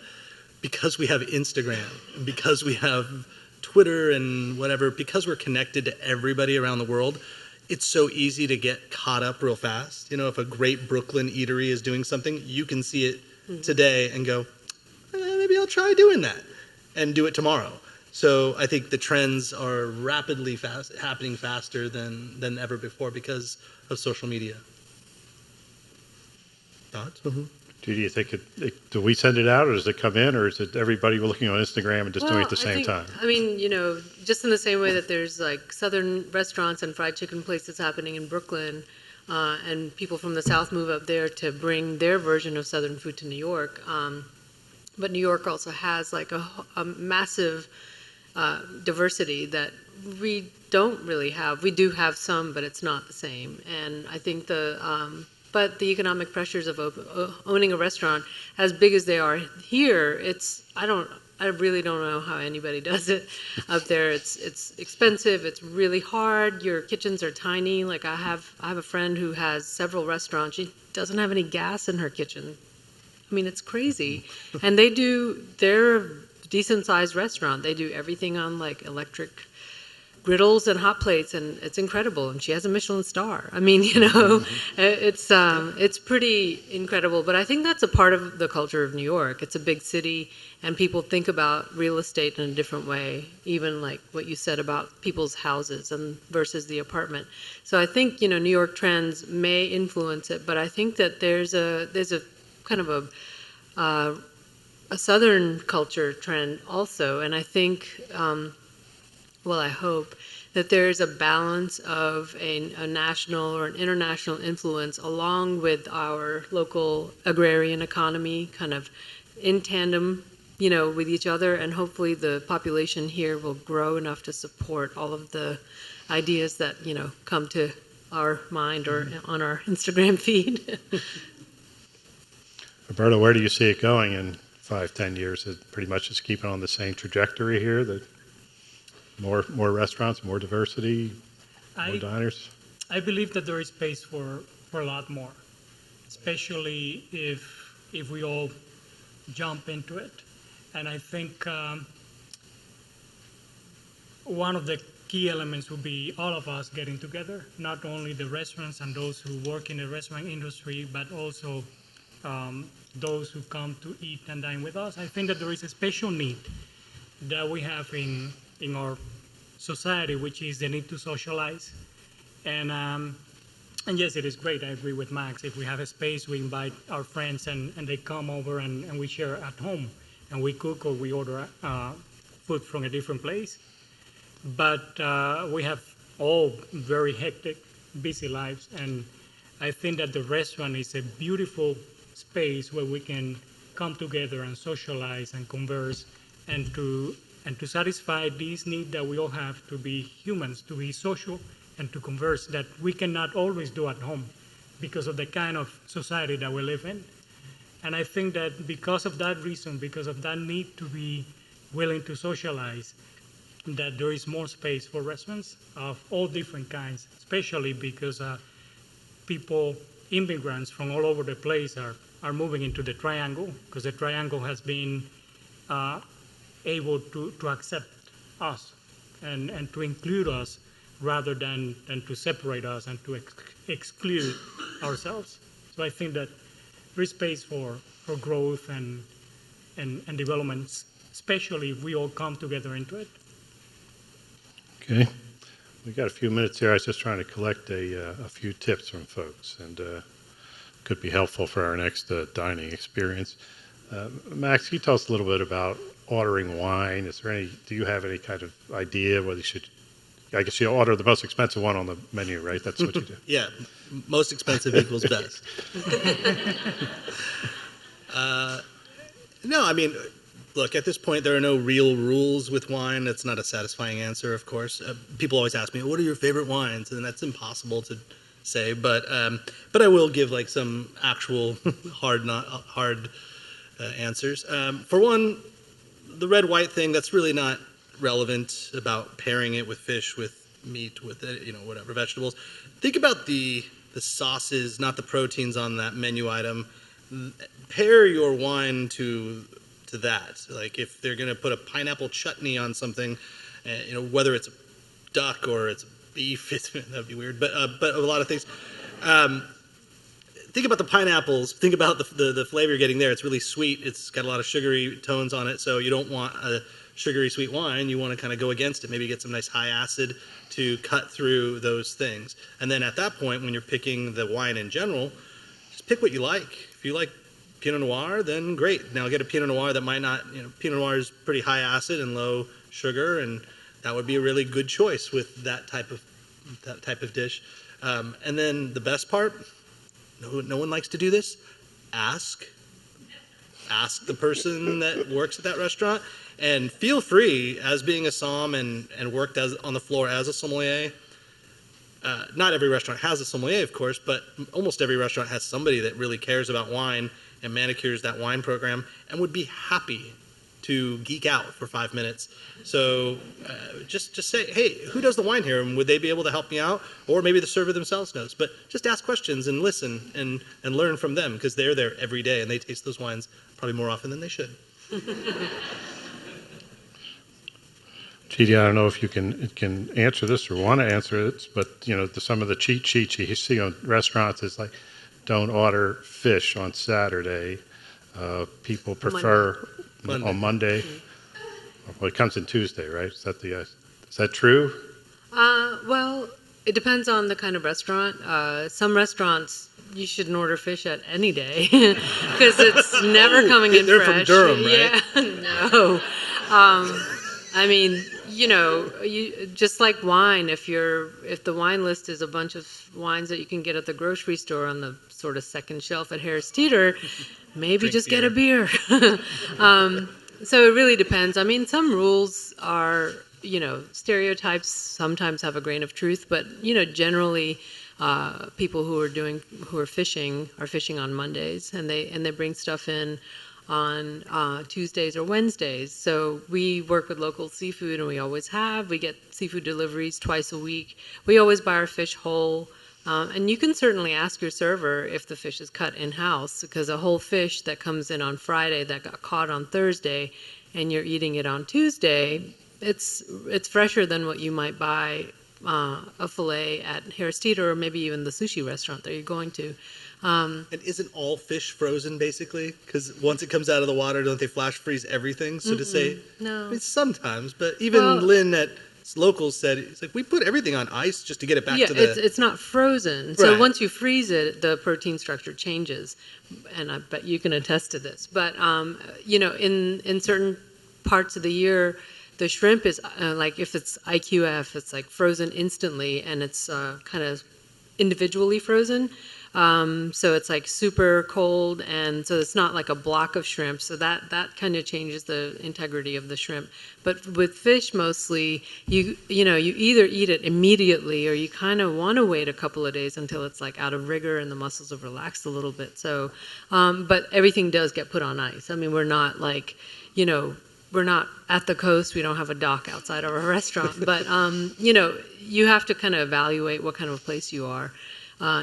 because we have Instagram, because we have Twitter and whatever, because we're connected to everybody around the world, it's so easy to get caught up real fast. You know, if a great Brooklyn eatery is doing something, you can see it today and go, maybe I'll try doing that, and do it tomorrow. So I think the trends are rapidly happening faster than ever before because of social media. Thoughts? Mm-hmm.
Do you think do we send it out, or does it come in, or is it everybody looking on Instagram and just doing it at the same time?
I mean, you know, just in the same way that there's like Southern restaurants and fried chicken places happening in Brooklyn, and people from the South move up there to bring their version of Southern food to New York. But New York also has like a massive diversity that we don't really have. We do have some, but it's not the same. And I think but the economic pressures of owning a restaurant, as big as they are here, I really don't know how anybody does it up there. It's expensive. It's really hard. Your kitchens are tiny. Like I have a friend who has several restaurants. She doesn't have any gas in her kitchen. I mean, it's crazy. And they're a decent sized restaurant. They do everything on like electric griddles and hot plates, and it's incredible. And she has a Michelin star. I mean, you know, it's pretty incredible. But I think that's a part of the culture of New York. It's a big city, and people think about real estate in a different way, even like what you said about people's houses and versus the apartment. So I think, you know, New York trends may influence it, but I think that there's a kind of a Southern culture trend also, and I think. I hope that there's a balance of a national or an international influence along with our local agrarian economy, kind of in tandem, you know, with each other, and hopefully the population here will grow enough to support all of the ideas that, you know, come to our mind or on our Instagram feed.
Roberto, where do you see it going in 5-10 years? It pretty much is keeping on the same trajectory here, that more restaurants, more diversity, more diners?
I believe that there is space for a lot more, especially if we all jump into it. And I think one of the key elements would be all of us getting together, not only the restaurants and those who work in the restaurant industry, but also those who come to eat and dine with us. I think that there is a special need that we have in our society, which is the need to socialize. And yes, it is great. I agree with Max. If we have a space, we invite our friends and they come over and we share at home. And we cook or we order food from a different place. But we have all very hectic, busy lives. And I think that the restaurant is a beautiful space where we can come together and socialize and converse and to satisfy this need that we all have to be humans, to be social and to converse, that we cannot always do at home because of the kind of society that we live in. And I think that because of that reason, because of that need to be willing to socialize, that there is more space for restaurants of all different kinds, especially because immigrants from all over the place are moving into the Triangle, because the Triangle has been able to accept us and to include us rather than to separate us and to exclude ourselves. So I think that there is space for growth and development, especially if we all come together into it.
Okay. We got a few minutes here. I was just trying to collect a few tips from folks, and could be helpful for our next dining experience. Max, can you tell us a little bit about ordering wine? Do you have any kind of idea whether you should, I guess you order the most expensive one on the menu, right? That's what you do.
Yeah, most expensive equals best. No, I mean, Look, at this point, there are no real rules with wine. That's not a satisfying answer, of course. People always ask me, what are your favorite wines? And that's impossible to say, but I will give like some actual hard answers. For one, the red-white thing, that's really not relevant about pairing it with fish, with meat, with whatever, vegetables. Think about the sauces, not the proteins on that menu item. Pair your wine to that. Like if they're going to put a pineapple chutney on something, whether it's a duck or it's beef, that'd be weird. But a lot of things. Think about the pineapples. Think about the flavor you're getting there. It's really sweet. It's got a lot of sugary tones on it. So you don't want a sugary sweet wine. You want to kind of go against it. Maybe get some nice high acid to cut through those things. And then at that point, when you're picking the wine in general, just pick what you like. If you like Pinot Noir, then great. Now get a Pinot Noir that might not, Pinot Noir is pretty high acid and low sugar, and that would be a really good choice with that type of dish. And then the best part, no one likes to do this. Ask the person that works at that restaurant, and feel free, as being a somm and worked on the floor as a sommelier. Not every restaurant has a sommelier, of course, but almost every restaurant has somebody that really cares about wine and manicures that wine program and would be happy to geek out for 5 minutes. So just say, hey, who does the wine here? And would they be able to help me out? Or maybe the server themselves knows. But just ask questions and listen and learn from them, because they're there every day and they taste those wines probably more often than they should.
Cheetie, I don't know if you can answer this or want to answer it, but some of the cheat sheets you see on restaurants is like, don't order fish on Saturday. People prefer on Monday. Mm-hmm. Well, it comes in Tuesday, right? Is that true?
Well, it depends on the kind of restaurant. Some restaurants you shouldn't order fish at any day because it's never coming in
they're
fresh.
They're from Durham, right?
Yeah, no. I mean, you just like wine. If the wine list is a bunch of wines that you can get at the grocery store on the sort of second shelf at Harris Teeter, maybe just get a beer. So it really depends. I mean, some rules are, stereotypes sometimes have a grain of truth, but generally, people who are fishing are fishing on Mondays, and they bring stuff in on Tuesdays or Wednesdays. So we work with local seafood, and we always have. We get seafood deliveries twice a week. We always buy our fish whole. And you can certainly ask your server if the fish is cut in-house, because a whole fish that comes in on Friday that got caught on Thursday and you're eating it on Tuesday, it's fresher than what you might buy a fillet at Harris Teeter or maybe even the sushi restaurant that you're going to.
And isn't all fish frozen, basically? Because once it comes out of the water, don't they flash freeze everything? So to say,
no.
I mean, sometimes, but even Lynn at Locals said, it's like, we put everything on ice just to get it back to the...
it's not frozen.
Right.
So once you freeze it, the protein structure changes. And I bet you can attest to this. But, in certain parts of the year, the shrimp is, like if it's IQF, it's like frozen instantly, and it's kind of individually frozen. So it's like super cold, and so it's not like a block of shrimp. So that kind of changes the integrity of the shrimp. But with fish, mostly, you either eat it immediately, or you kind of want to wait a couple of days until it's like out of rigor and the muscles have relaxed a little bit. So, but everything does get put on ice. I mean, we're not like, we're not at the coast. We don't have a dock outside of our restaurant. But, you have to kind of evaluate what kind of a place you are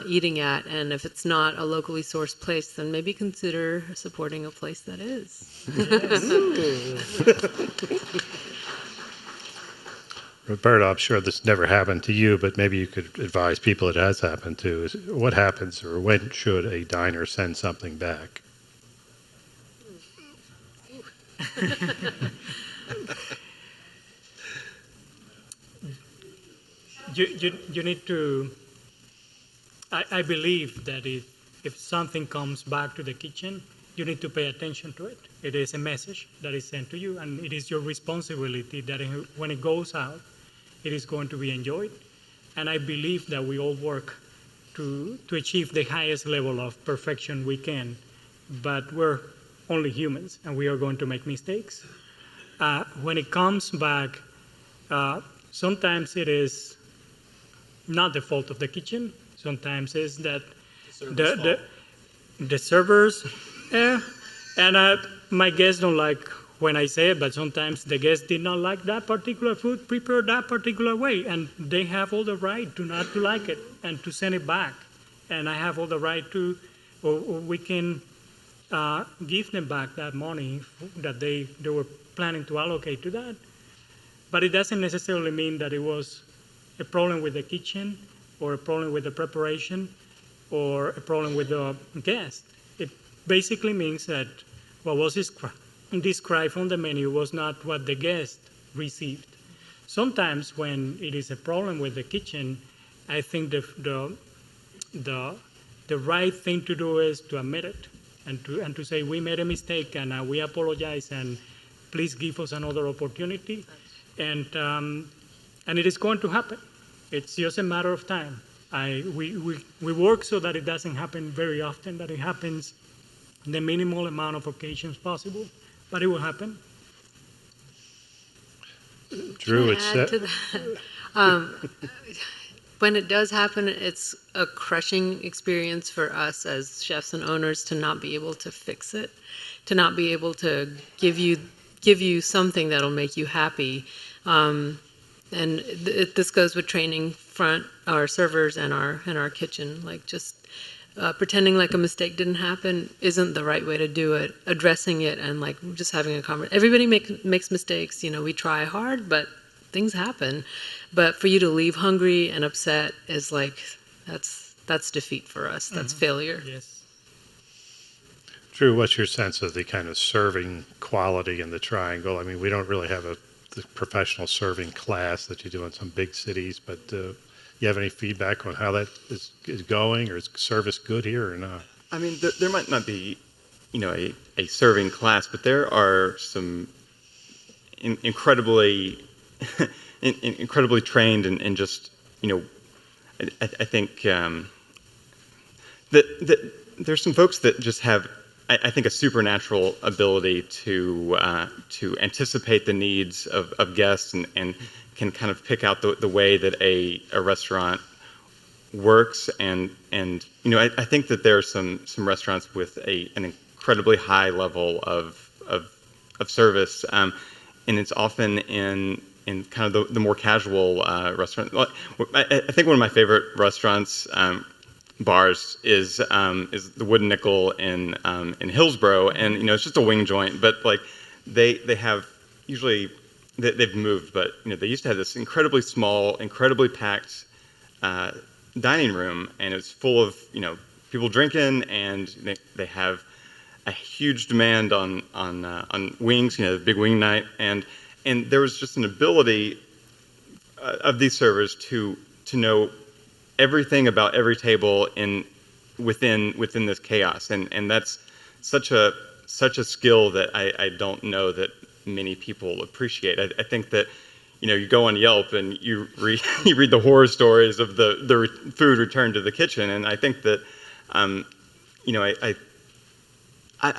eating at. And if it's not a locally sourced place, then maybe consider supporting a place that is.
Roberto, I'm sure this never happened to you, but maybe you could advise people it has happened to. Is what happens, or when should a diner send something back?
You need to. I believe that if something comes back to the kitchen, you need to pay attention to it. It is a message that is sent to you, and it is your responsibility that when it goes out, it is going to be enjoyed. And I believe that we all work to achieve the highest level of perfection we can, but we're only humans, and we are going to make mistakes. When it comes back, sometimes it is not the fault of the kitchen. Sometimes it's that the servers, and my guests don't like when I say it, but sometimes the guests did not like that particular food prepared that particular way, and they have all the right to not to like it and to send it back. And I have all the right to, or we can give them back that money that they were planning to allocate to that. But it doesn't necessarily mean that it was a problem with the kitchen or a problem with the preparation or a problem with the guest. It basically means that what was described on the menu was not what the guest received. Sometimes when it is a problem with the kitchen, I think the right thing to do is to admit it and to say we made a mistake and we apologize and please give us another opportunity. And it is going to happen. It's just a matter of time. We work so that it doesn't happen very often, that it happens in the minimal amount of occasions possible, but it will happen.
Drew,
when it does happen, it's a crushing experience for us as chefs and owners to not be able to fix it, to not be able to give you something that'll make you happy. This goes with training our servers and our kitchen. Like just pretending like a mistake didn't happen isn't the right way to do it. Addressing it and like just having a conversation. Everybody makes mistakes. We try hard, but things happen. But for you to leave hungry and upset is like that's defeat for us. That's failure.
Yes.
Drew, what's your sense of the kind of serving quality in the Triangle? I mean, we don't really have the professional serving class that you do in some big cities, but you have any feedback on how that is going, or is service good here or not?
I mean, there might not be, a serving class, but there are some incredibly trained and just, I think that there's some folks that just have, I think, a supernatural ability to anticipate the needs of guests and can kind of pick out the way that a restaurant works. And I think that there are some restaurants with an incredibly high level of service, and it's often in kind of the more casual restaurant. I think one of my favorite restaurants. Bars is the Wooden Nickel in Hillsborough, and it's just a wing joint, but like they have usually they've moved, but they used to have this incredibly small, incredibly packed dining room, and it's full of people drinking, and they have a huge demand on wings, the big wing night, and there was just an ability of these servers to know everything about every table within this chaos, and that's such a skill that I don't know that many people appreciate. I think that you go on Yelp and you read the horror stories of the food returned to the kitchen, and I think that I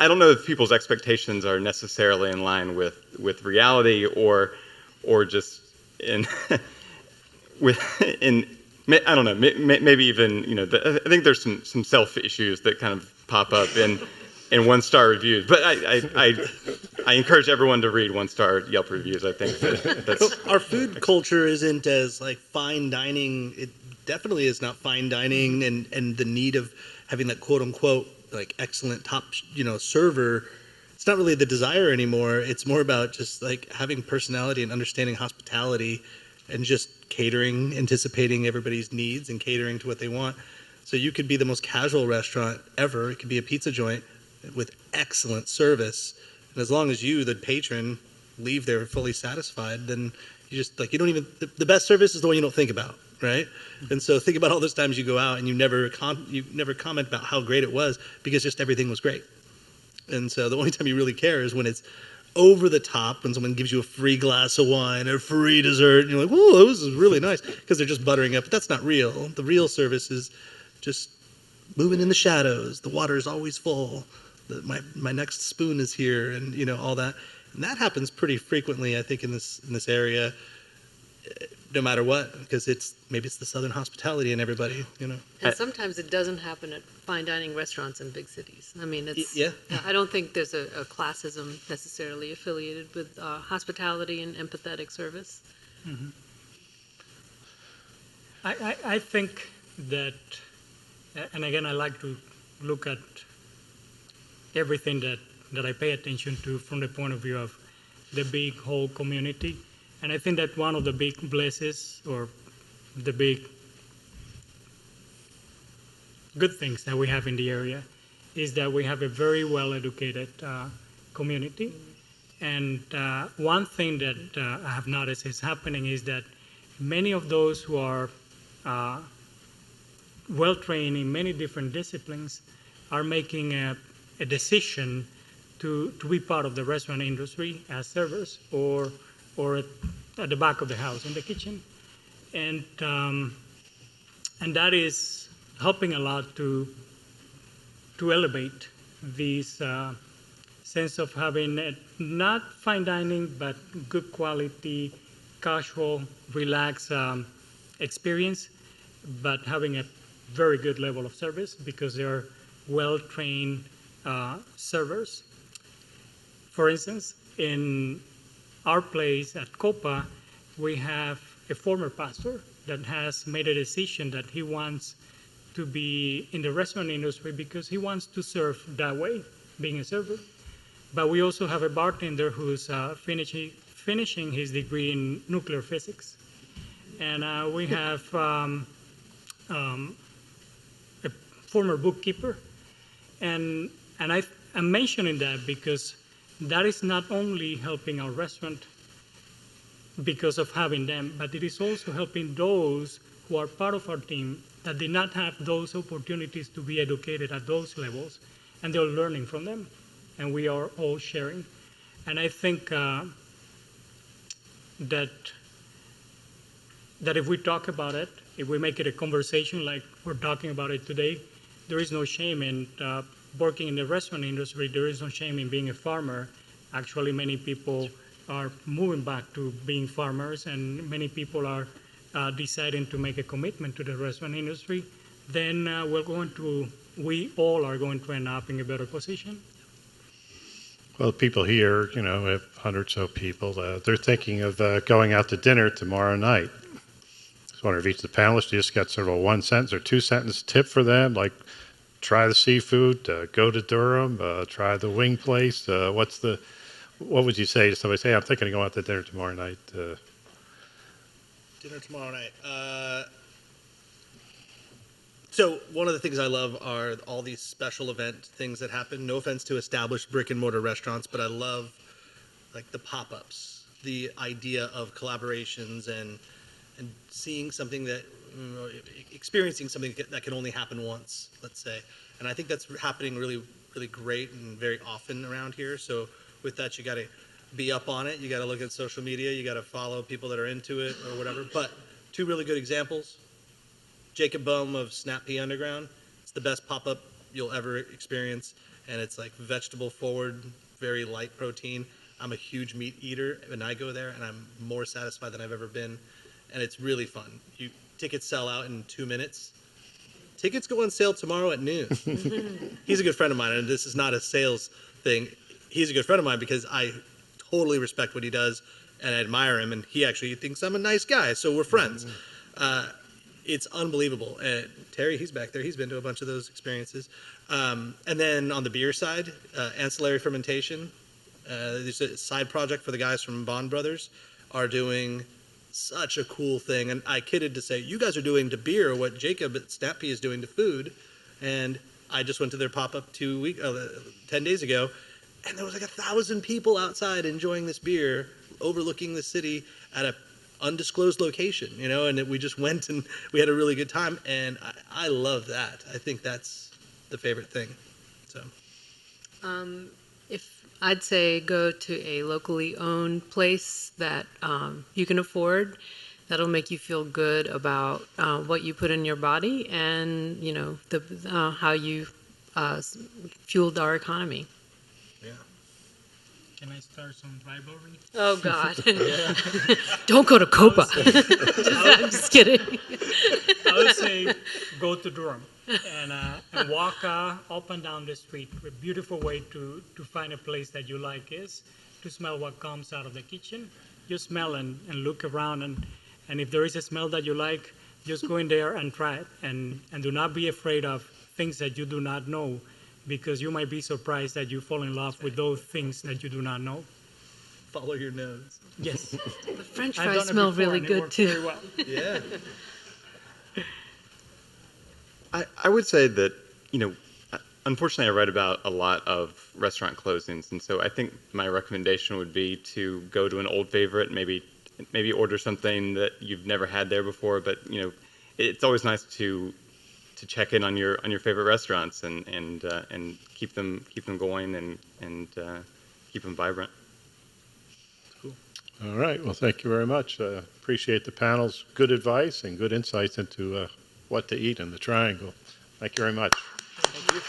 don't know if people's expectations are necessarily in line with reality or just in I don't know. Maybe even I think there's some self issues that kind of pop up in 1-star reviews. But I encourage everyone to read 1-star Yelp reviews. I think that's
our food culture isn't as like fine dining. It definitely is not fine dining, and the need of having that quote unquote like excellent top server. It's not really the desire anymore. It's more about just like having personality and understanding hospitality. And just catering, anticipating everybody's needs and catering to what they want. So you could be the most casual restaurant ever. It could be a pizza joint with excellent service. And as long as you, the patron, leave there fully satisfied, then you just you don't even, the best service is the one you don't think about, right? And so think about all those times you go out and you never comment about how great it was because just everything was great. And so the only time you really care is when it's over the top, when someone gives you a free glass of wine or free dessert, and you're like, whoa, this is really nice, because they're just buttering up. But that's not real. The real service is just moving in the shadows. The water is always full. my next spoon is here, and all that. And that happens pretty frequently, I think, in this area, no matter what, because maybe it's the Southern hospitality and everybody,
And sometimes it doesn't happen at fine dining restaurants in big cities. I mean,
Yeah.
I don't think there's a classism necessarily affiliated with hospitality and empathetic service.
Mm-hmm. I think that, and again, I like to look at everything that I pay attention to from the point of view of the big whole community. And I think that one of the big blessings or the big good things that we have in the area is that we have a very well-educated community. And one thing that I have noticed is happening is that many of those who are well-trained in many different disciplines are making a decision to be part of the restaurant industry as servers or at the back of the house in the kitchen. And that is helping a lot to elevate this sense of having not fine dining, but good quality, casual, relaxed experience, but having a very good level of service because they're well-trained servers. For instance, in our place at Copa, we have a former pastor that has made a decision that he wants to be in the restaurant industry because he wants to serve that way, being a server. But we also have a bartender who's finishing his degree in nuclear physics. And we have a former bookkeeper. And I'm mentioning that because that is not only helping our restaurant because of having them, but it is also helping those who are part of our team that did not have those opportunities to be educated at those levels, and they're learning from them, and we are all sharing. And I think that if we talk about it, if we make it a conversation like we're talking about it today, there is no shame in working in the restaurant industry. There is no shame in being a farmer. Actually, many people are moving back to being farmers, and many people are deciding to make a commitment to the restaurant industry. Then we all are going to end up in a better position.
Well, people here, have 100 or so people. They're thinking of going out to dinner tomorrow night. I just wonder if each of the panelists just got sort of a 1-sentence or 2-sentence tip for them, like try the seafood, go to Durham, try the wing place. What would you say to somebody? Say, I'm thinking of going out to dinner tomorrow night.
Dinner tomorrow night. So one of the things I love are all these special event things that happen. No offense to established brick and mortar restaurants, but I love like the pop-ups, the idea of collaborations and seeing something that, experiencing something that can only happen once, let's say. And I think that's happening really, really great and very often around here. So with that, you got to be up on it. You got to look at social media. You got to follow people that are into it or whatever. But two really good examples. Jacob Boehm of Snap Pea Underground. It's the best pop-up you'll ever experience. And it's like vegetable forward, very light protein. I'm a huge meat eater, and I go there, and I'm more satisfied than I've ever been. And it's really fun. Tickets sell out in 2 minutes. Tickets go on sale tomorrow at noon. He's a good friend of mine, and this is not a sales thing. He's a good friend of mine because I totally respect what he does, and I admire him, and he actually thinks I'm a nice guy, so we're friends. It's unbelievable. Terry, he's back there. He's been to a bunch of those experiences. And then on the beer side, ancillary fermentation. There's a side project for the guys from Bond Brothers are doing such a cool thing. And I kidded to say, you guys are doing to beer what Jacob at Snap Pea is doing to food. And I just went to their pop-up 10 days ago, and there was like 1,000 people outside enjoying this beer, overlooking the city at a undisclosed location, and we just went and we had a really good time. And I love that. I think that's the favorite thing. So,
if I'd say go to a locally owned place that you can afford, that'll make you feel good about what you put in your body and how you fueled our economy.
Yeah.
Can I start some rivalry?
Oh, God. Don't go to Copa. I'm just kidding.
I would say go to Durham and walk up and down the street. A beautiful way to find a place that you like is to smell what comes out of the kitchen. You smell and look around, and if there is a smell that you like, just go in there and try it. And do not be afraid of things that you do not know, because you might be surprised that you fall in love with those things that you do not know.
Follow your nose.
Yes.
The French
I've
fries
done it
smell
before,
really
and it
good,
worked
too.
very well.
Yeah.
I would say that, unfortunately, I read about a lot of restaurant closings, and so I think my recommendation would be to go to an old favorite, maybe order something that you've never had there before. But it's always nice to check in on your favorite restaurants and keep them going and keep them vibrant.
Cool.
All right. Well, thank you very much. Appreciate the panel's good advice and good insights into what to eat in the Triangle. Thank you very much.
Thank you.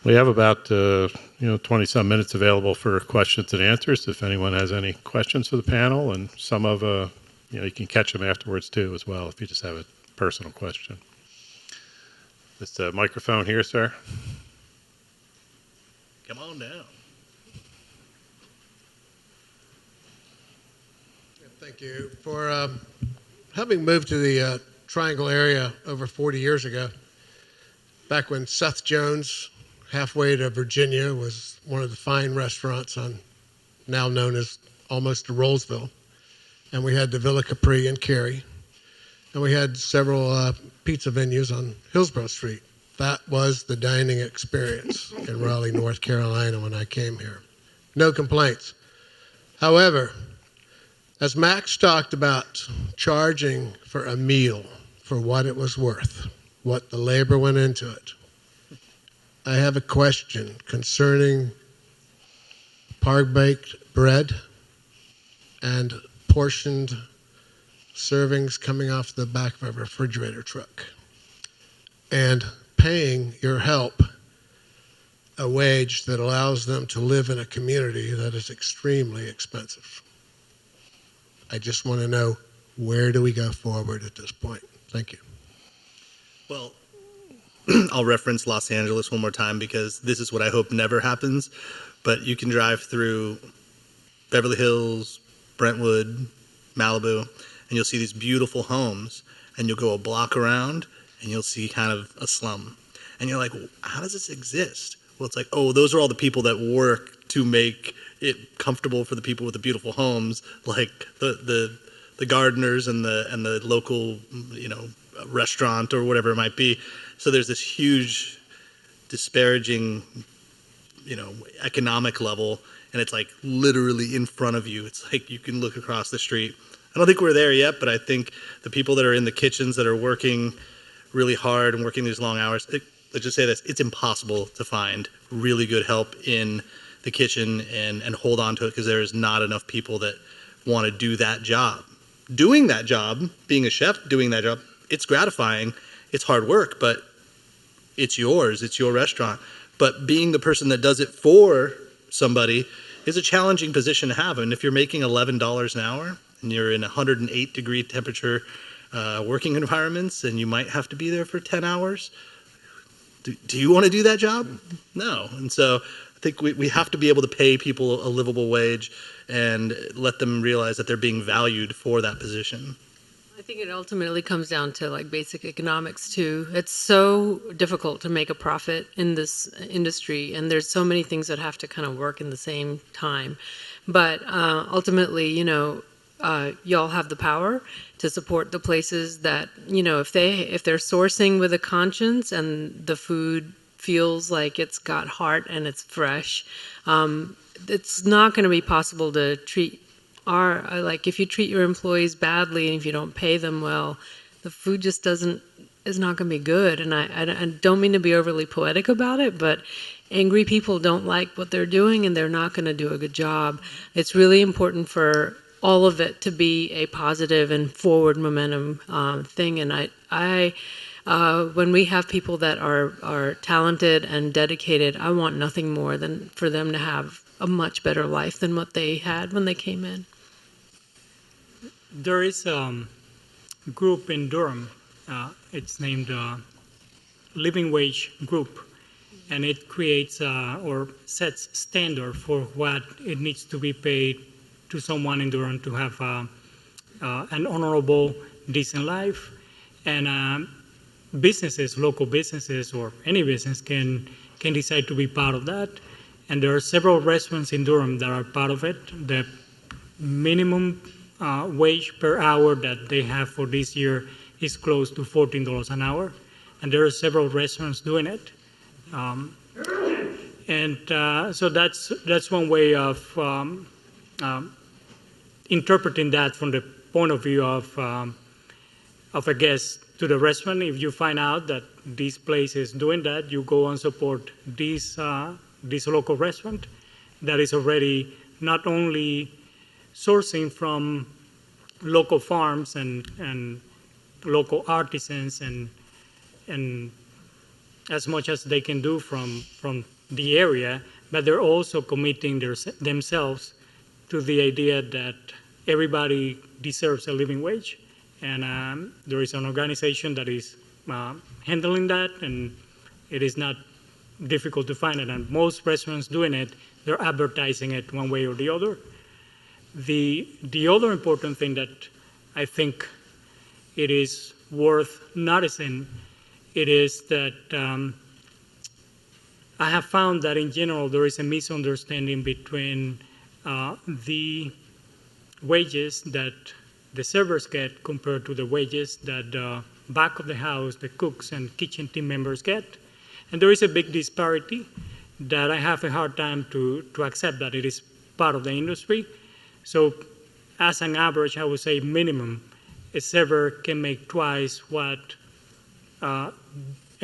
We have about 20-some minutes available for questions and answers. If anyone has any questions for the panel, and some of you can catch them afterwards too as well if you just have a personal question. This microphone here, sir.
Come on down.
Thank you. For having moved to the Triangle area over 40 years ago, back when Seth Jones, halfway to Virginia, was one of the fine restaurants now known as almost to Rollsville. And we had the Villa Capri in Cary. And we had several pizza venues on Hillsborough Street. That was the dining experience in Raleigh, North Carolina when I came here. No complaints. However, as Max talked about charging for a meal for what it was worth, what the labor went into it, I have a question concerning park-baked bread and portioned servings coming off the back of a refrigerator truck, and paying your help a wage that allows them to live in a community that is extremely expensive. I just want to know, where do we go forward at this point? Thank you.
Well, I'll reference Los Angeles one more time because this is what I hope never happens. But you can drive through Beverly Hills, Brentwood, Malibu, and you'll see these beautiful homes, and you'll go a block around and you'll see kind of a slum. And you're like, well, how does this exist? Well, it's like, oh, those are all the people that work to make it comfortable for the people with the beautiful homes, like the gardeners and the local, restaurant or whatever it might be. So there's this huge disparaging, economic level, and it's like literally in front of you. It's like you can look across the street. I don't think we're there yet, but I think the people that are in the kitchens that are working really hard and working these long hours, let's just say this, it's impossible to find really good help in the kitchen and hold on to it because there is not enough people that want to do that job. Doing that job, being a chef, doing that job, it's gratifying, it's hard work, but it's yours, it's your restaurant. But being the person that does it for somebody is a challenging position to have. And if you're making $11 an hour and you're in 108 degree temperature working environments and you might have to be there for 10 hours, do you want to do that job? No. And so I think we have to be able to pay people a livable wage and let them realize that they're being valued for that position.
I think it ultimately comes down to like basic economics too. It's so difficult to make a profit in this industry, and there's so many things that have to kind of work in the same time. But ultimately, y'all have the power to support the places that, if they're sourcing with a conscience and the food feels like it's got heart and it's fresh, it's not going to be possible to treat if you treat your employees badly and if you don't pay them well, the food just is not going to be good. And I don't mean to be overly poetic about it, but angry people don't like what they're doing and they're not going to do a good job. It's really important for all of it to be a positive and forward momentum thing. And when we have people that are talented and dedicated, I want nothing more than for them to have a much better life than what they had when they came in.
There is a group in Durham. It's named Living Wage Group, and it creates or sets standard for what it needs to be paid to someone in Durham to have an honorable, decent life. And businesses, local businesses, or any business can decide to be part of that. And there are several restaurants in Durham that are part of it. The minimum wage per hour that they have for this year is close to $14 an hour. And there are several restaurants doing it. So that's one way of interpreting that from the point of view of a guest to the restaurant. If you find out that this place is doing that, you go and support this local restaurant that is already not only sourcing from local farms and local artisans and as much as they can do from the area, but they're also committing themselves to the idea that everybody deserves a living wage. And there is an organization that is handling that, and it is not difficult to find it. And most restaurants doing it, they're advertising it one way or the other. The other important thing that I think it is worth noticing, it is that I have found that in general there is a misunderstanding between the wages that the servers get compared to the wages that the back of the house, the cooks and kitchen team members get. And there is a big disparity that I have a hard time to accept that it is part of the industry. So as an average, I would say minimum, a server can make twice what a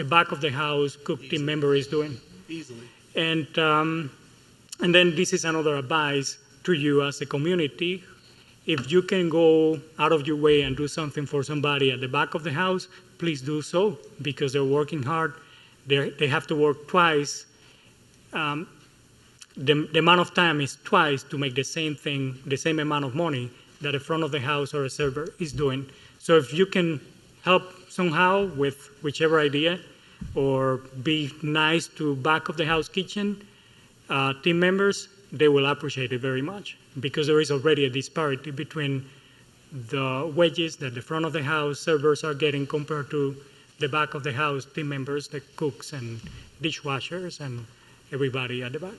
back of the house cook team member is doing.
Easily.
And then this is another advice to you as a community. If you can go out of your way and do something for somebody at the back of the house, please do so, because they're working hard. They have to work twice. The amount of time is twice to make the same thing, the same amount of money that a front of the house or a server is doing. So if you can help somehow with whichever idea, or be nice to back of the house kitchen team members, they will appreciate it very much, because there is already a disparity between the wages that the front of the house servers are getting compared to the back of the house team members, the cooks and dishwashers and everybody at the back.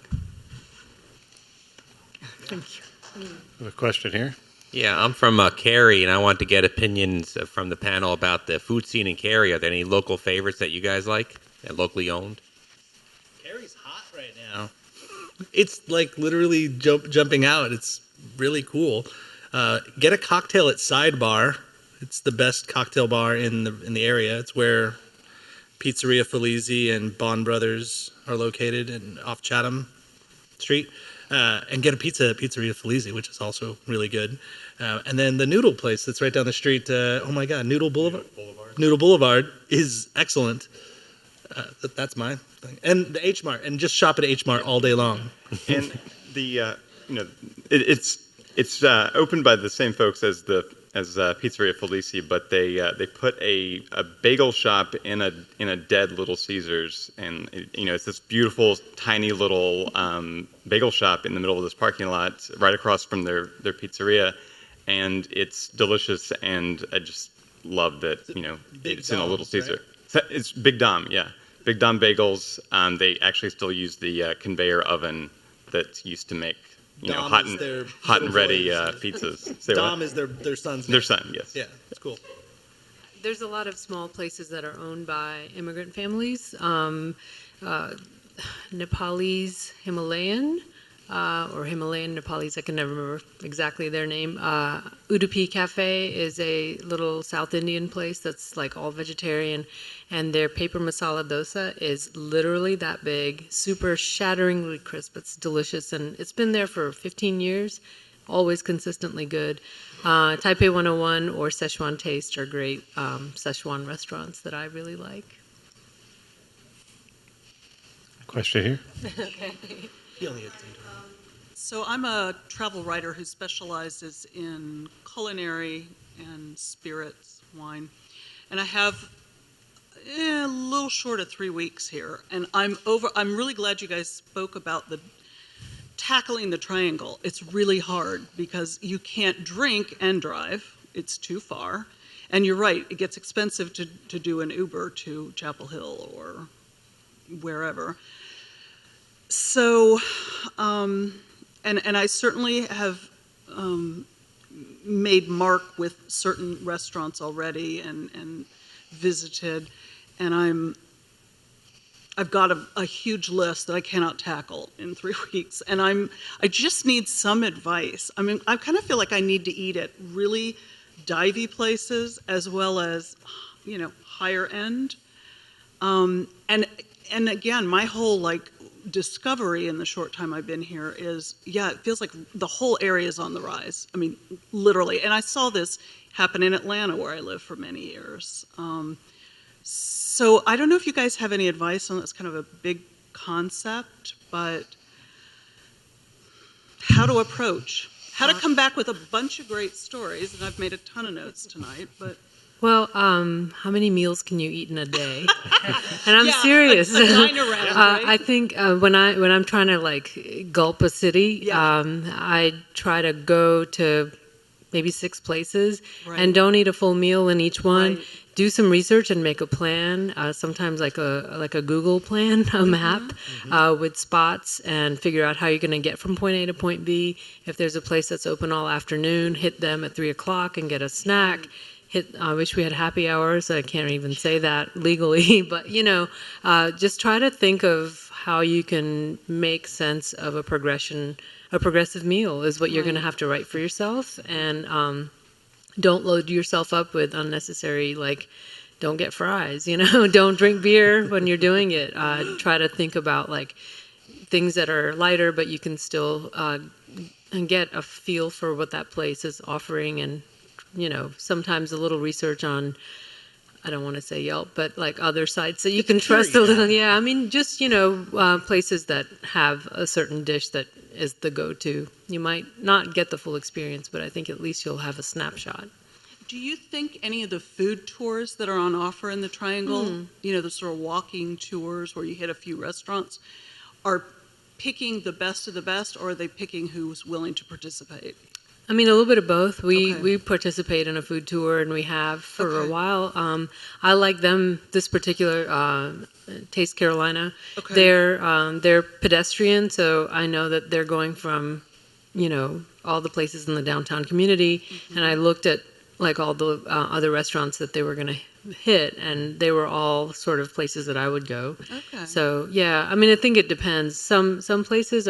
Thank you.
I have a question here.
Yeah, I'm from Cary, and I want to get opinions from the panel about the food scene in Cary. Are there any local favorites that you guys like and locally owned?
Cary's hot right now. It's like literally jumping out. It's really cool. Get a cocktail at Sidebar. It's the best cocktail bar in the area. It's where Pizzeria Felizi and Bond Brothers are located, and off Chatham Street. And get a pizza at Pizzeria Felizi, which is also really good. And then the noodle place that's right down the street. Oh my God, Noodle Boulevard. Noodle Boulevard is excellent. That's my thing. And the H Mart, and just shop at H Mart all day long.
And the it's opened by the same folks as Pizzeria Felici, but they put a bagel shop in a dead Little Caesars, and it's this beautiful tiny little bagel shop in the middle of this parking lot, right across from their pizzeria, and it's delicious, and I just love that it's in a Little Caesar. Right? It's Big Dom, yeah, Big Dom Bagels. They actually still use the conveyor oven that used to make hot and ready pizzas.
Dom is their son's name.
Their son, yes.
Yeah, it's cool.
There's a lot of small places that are owned by immigrant families. Nepalese Himalayan, or Himalayan Nepalese, I can never remember exactly their name. Udupi Cafe is a little South Indian place that's like all vegetarian, and their paper masala dosa is literally that big, super shatteringly crisp. It's delicious, and it's been there for 15 years. always consistently good. Taipei 101 or Szechuan Taste are great Szechuan restaurants that I really like.
Question here.
So I'm a travel writer who specializes in culinary and spirits, wine, and I have a little short of 3 weeks here, and I'm really glad you guys spoke about tackling the triangle. It's really hard because you can't drink and drive. It's too far, and you're right. It gets expensive to do an Uber to Chapel Hill or wherever. So, and I certainly have made mark with certain restaurants already and visited, and I've got a huge list that I cannot tackle in 3 weeks, and I just need some advice. I mean, I kind of feel like I need to eat at really divey places as well as, higher end. And again, my whole discovery in the short time I've been here is, it feels like the whole area is on the rise. I mean, literally. And I saw this happen in Atlanta, where I lived for many years. So I don't know if you guys have any advice on that's kind of a big concept, but how to approach, how to come back with a bunch of great stories. And I've made a ton of notes tonight, but.
Well, how many meals can you eat in a day? And I'm serious.
A diner round, right?
I think when I'm trying to gulp a city, I try to go to maybe 6 places and don't eat a full meal in each one.
Right.
Do some research and make a plan. Sometimes like a Google plan, a map with spots, and figure out how you're going to get from point A to point B. If there's a place that's open all afternoon, hit them at 3:00 and get a snack. I wish we had happy hours. I can't even say that legally, but just try to think of how you can make sense of a progressive meal is what you're going to have to write for yourself, and don't load yourself up with unnecessary, don't get fries, don't drink beer when you're doing it. Try to think about things that are lighter, but you can still get a feel for what that place is offering, and sometimes a little research on, I don't want to say Yelp, but other sites that you can trust a little. Yeah, I mean, just, places that have a certain dish that is the go-to. You might not get the full experience, but I think at least you'll have a snapshot.
Do you think any of the food tours that are on offer in the Triangle, the sort of walking tours where you hit a few restaurants, are picking the best of the best, or are they picking who's willing to participate?
I mean, a little bit of both. We participate in a food tour, and we have for a while. I like them, this particular Taste Carolina. Okay. They're pedestrian, so I know that they're going from, all the places in the downtown community, and I looked at all the other restaurants that they were going to hit, and they were all sort of places that I would go. Okay. So yeah, I mean, I think it depends. Some places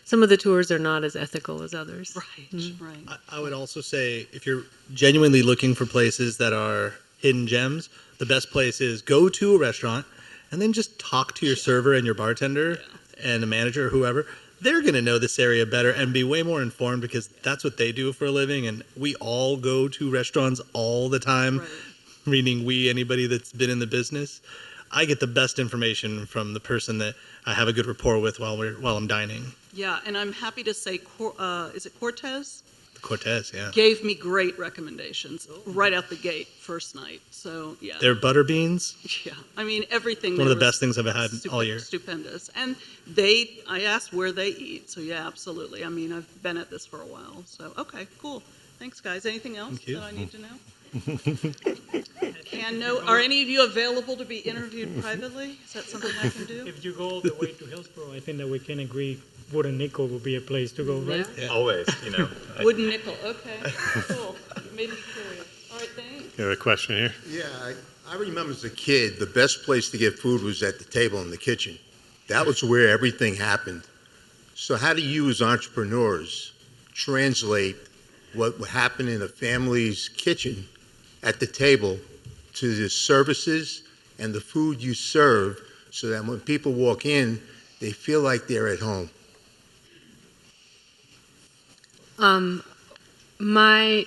some of the tours are not as ethical as others.
Right, right.
I would also say, if you're genuinely looking for places that are hidden gems, the best place is go to a restaurant and then just talk to your server and your bartender and the manager or whoever. They're going to know this area better and be way more informed, because that's what they do for a living. And we all go to restaurants all the time. Right. Meaning anybody that's been in the business. I get the best information from the person that I have a good rapport with while I'm dining.
Yeah, and I'm happy to say, is it Cortez?
Cortez, yeah.
Gave me great recommendations right out the gate, first night. So, yeah.
Their butter beans?
Yeah, I mean, everything.
One of the best things I've had all year.
Stupendous. And I asked where they eat, so yeah, absolutely. I mean, I've been at this for a while, so okay, cool. Thanks, guys. Anything else that I need to know? Are any of you available to be interviewed privately? Is that something I can do?
If you go all the way to Hillsborough, I think that we can agree Wooden Nickel would be a place to go, right?
Yeah. Always,
Wooden Nickel, okay. Cool. Made me curious. All right, thanks.
You have a question here?
Yeah, I remember as a kid, the best place to get food was at the table in the kitchen. That was where everything happened. So how do you as entrepreneurs translate what would happen in a family's kitchen at the table to the services and the food you serve, so that when people walk in, they feel like they're at home?
My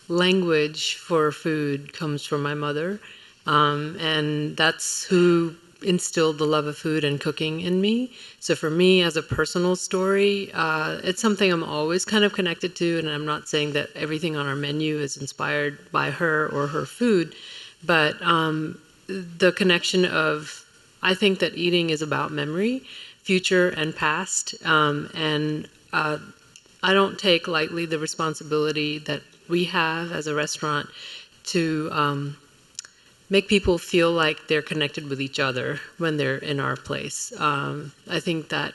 language for food comes from my mother, and that's who instilled the love of food and cooking in me. So for me, as a personal story, it's something I'm always kind of connected to, and I'm not saying that everything on our menu is inspired by her or her food, but the connection of, I think that eating is about memory, future and past, and I don't take lightly the responsibility that we have as a restaurant to make people feel like they're connected with each other when they're in our place. I think that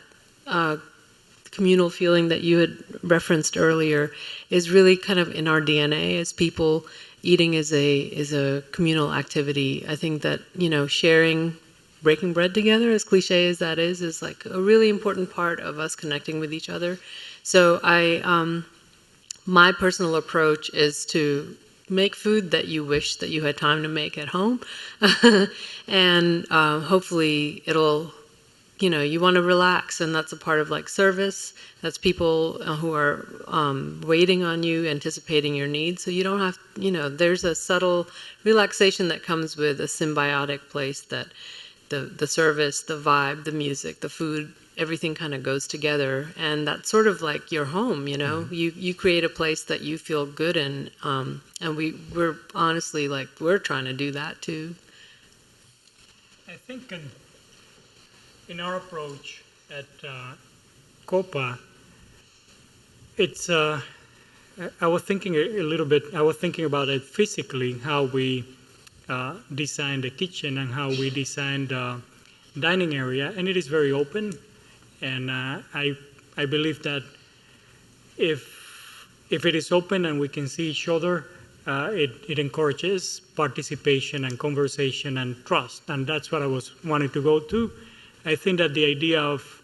communal feeling that you had referenced earlier is really kind of in our DNA as people. Eating is a communal activity. I think that, sharing, breaking bread together, as cliche as that is like a really important part of us connecting with each other. So my personal approach is to make food that you wish that you had time to make at home. And hopefully it'll, you want to relax, and that's a part of like service. That's people who are waiting on you, anticipating your needs. So you don't have, there's a subtle relaxation that comes with a symbiotic place that the service, the vibe, the music, the food, everything kind of goes together, and that's sort of like your home. You create a place that you feel good in, and we're honestly like we're trying to do that too.
I think in our approach at Copa, it's I was thinking a little bit. I was thinking about it physically, how we designed the kitchen and how we designed the dining area, and it is very open. And I believe that if it is open and we can see each other, it encourages participation and conversation and trust. And that's what I was wanting to go to. I think that the idea of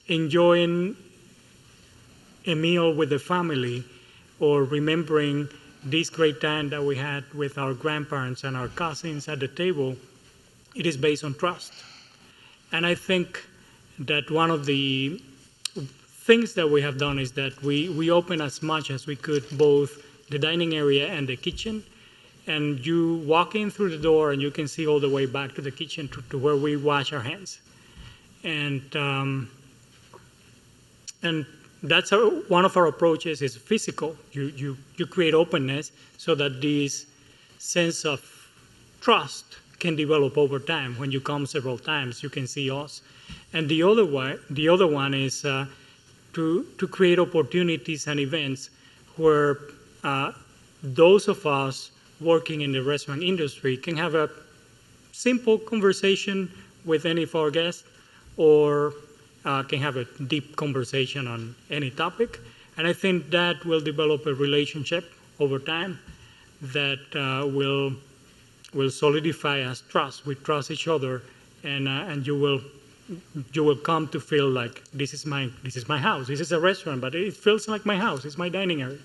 enjoying a meal with the family or remembering this great time that we had with our grandparents and our cousins at the table, it is based on trust. And I think that one of the things that we have done is that we open as much as we could both the dining area and the kitchen. And you walk in through the door and you can see all the way back to the kitchen to where we wash our hands. And that's one of our approaches is physical. You create openness so that this sense of trust can develop over time. When you come several times, you can see us. And the other one is to create opportunities and events where those of us working in the restaurant industry can have a simple conversation with any of our guests, or can have a deep conversation on any topic. And I think that will develop a relationship over time that will solidify as trust. We trust each other, and you will come to feel like this is my house. This is a restaurant, but it feels like my house. It's my dining area.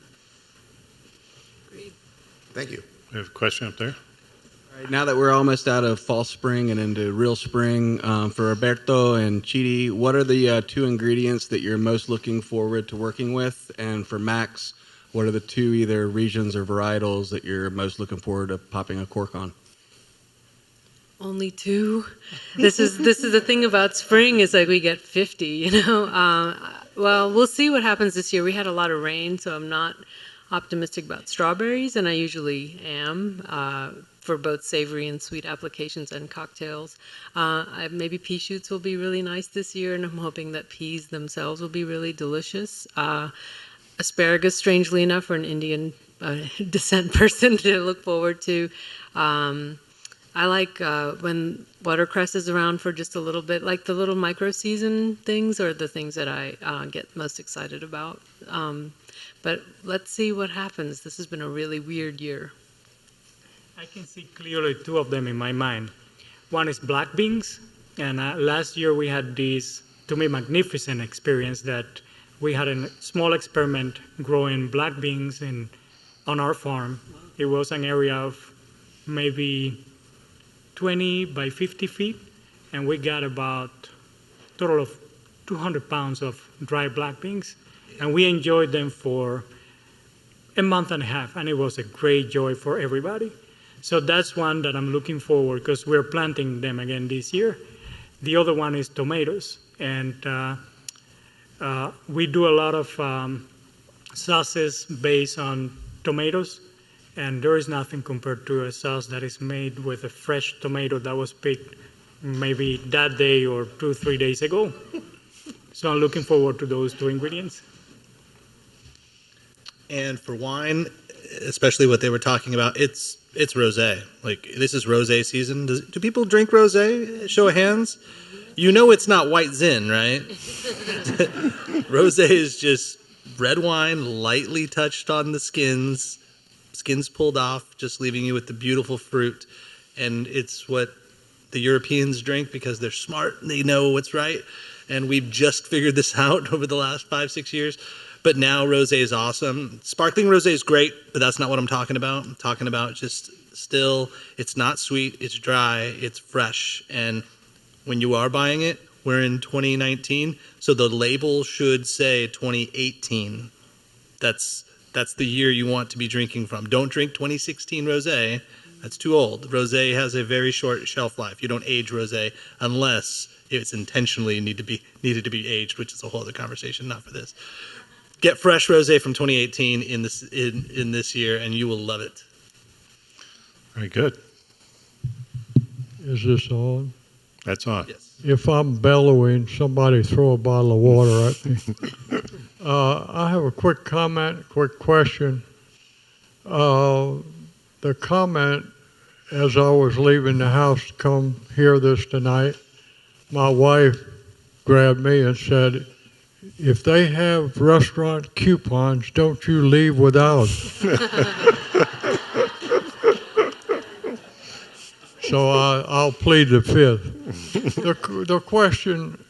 Thank you.
We have a question up there.
All right, now that we're almost out of fall spring and into real spring, for Roberto and Cheetie, what are the two ingredients that you're most looking forward to working with? And for Max, what are the two either regions or varietals that you're most looking forward to popping a cork on?
Only two. This is the thing about spring is like we get 50. Well, we'll see what happens this year. We had a lot of rain, so I'm not optimistic about strawberries, and I usually am for both savory and sweet applications and cocktails. Maybe pea shoots will be really nice this year, and I'm hoping that peas themselves will be really delicious. Asparagus, strangely enough, for an Indian descent person to look forward to. I like when watercress is around for just a little bit, like the little micro-season things are the things that I get most excited about. But let's see what happens. This has been a really weird year.
I can see clearly two of them in my mind. One is black beans, and last year we had this, to me, magnificent experience that we had a small experiment growing black beans on our farm. It was an area of maybe 20 by 50 feet, and we got about a total of 200 pounds of dry black beans. And we enjoyed them for a month and a half, and it was a great joy for everybody. So that's one that I'm looking forward, because we're planting them again this year. The other one is tomatoes, and we do a lot of sauces based on tomatoes, and there is nothing compared to a sauce that is made with a fresh tomato that was picked maybe that day or 2-3 days ago. So I'm looking forward to those two ingredients.
And for wine, especially what they were talking about, it's rosé. Like, this is rosé season. Do people drink rosé? Show of hands. You know it's not white zin, right? Rosé is just red wine, lightly touched on the skins pulled off, just leaving you with the beautiful fruit. And it's what the Europeans drink because they're smart and they know what's right. And we've just figured this out over the last 5-6 years. But now rosé is awesome. Sparkling rosé is great, but that's not what I'm talking about. I'm talking about just still, it's not sweet, it's dry, it's fresh. And when you are buying it, we're in 2019, so the label should say 2018. That's the year you want to be drinking from. Don't drink 2016 rosé. That's too old. Rosé has a very short shelf life. You don't age rosé unless it's intentionally needed to be aged, which is a whole other conversation, not for this. Get fresh rosé from 2018 in this year, and you will love it.
Very good.
Is this on?
That's on.
Yes.
If I'm bellowing, somebody throw a bottle of water at me. I have a quick comment, quick question. The comment, as I was leaving the house to come hear this tonight, my wife grabbed me and said, "If they have restaurant coupons, don't you leave without them." So I'll plead the fifth. The question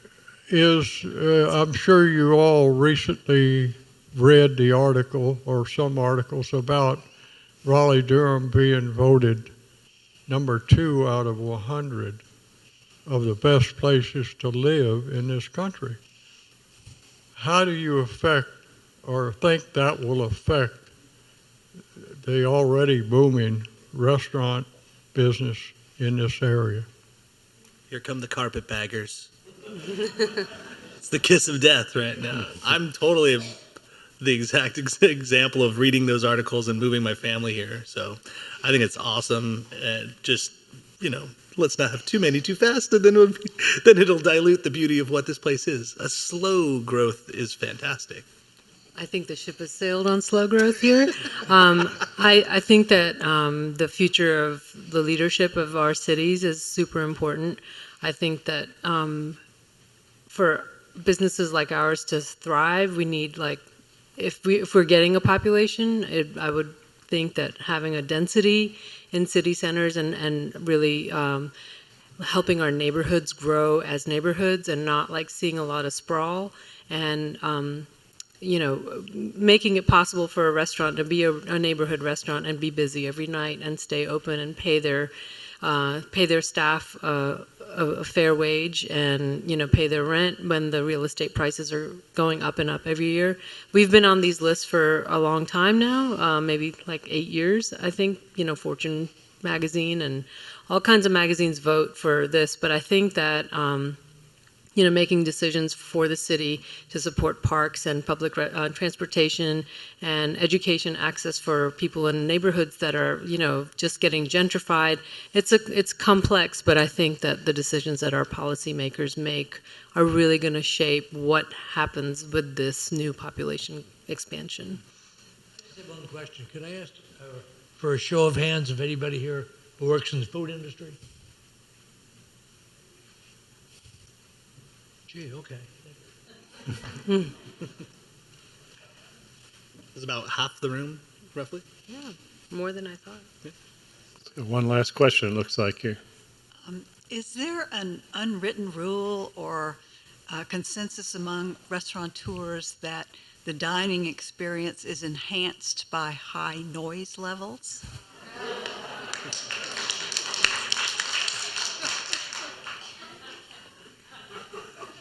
is, I'm sure you all recently read the article or some articles about Raleigh, Durham being voted number 2 out of 100 of the best places to live in this country. How do you affect or think that will affect the already booming restaurant business in this area?
Here come the carpetbaggers. It's the kiss of death right now. I'm totally the exact example of reading those articles and moving my family here. So I think it's awesome. Just, let's not have too many too fast, and then it'll dilute the beauty of what this place is. A slow growth is fantastic.
I think the ship has sailed on slow growth here. I think that the future of the leadership of our cities is super important. I think that for businesses like ours to thrive, we need, if we're getting a population, I would think that having a density in city centers and really helping our neighborhoods grow as neighborhoods and not seeing a lot of sprawl and making it possible for a restaurant to be a neighborhood restaurant and be busy every night and stay open and pay their staff a fair wage and pay their rent when the real estate prices are going up and up every year. We've been on these lists for a long time now, maybe 8 years. I think Fortune magazine and all kinds of magazines vote for this, but I think that making decisions for the city to support parks and public transportation and education access for people in neighborhoods that are, just getting gentrified. It's complex, but I think that the decisions that our policymakers make are really going to shape what happens with this new population expansion.
I have one question. Could I ask for a show of hands if anybody here who works in the food industry? Gee, okay.
It's about half the room, roughly.
Yeah, more than I thought.
Yeah.
So one last question, it looks like here.
Is there an unwritten rule or consensus among restaurateurs that the dining experience is enhanced by high noise levels?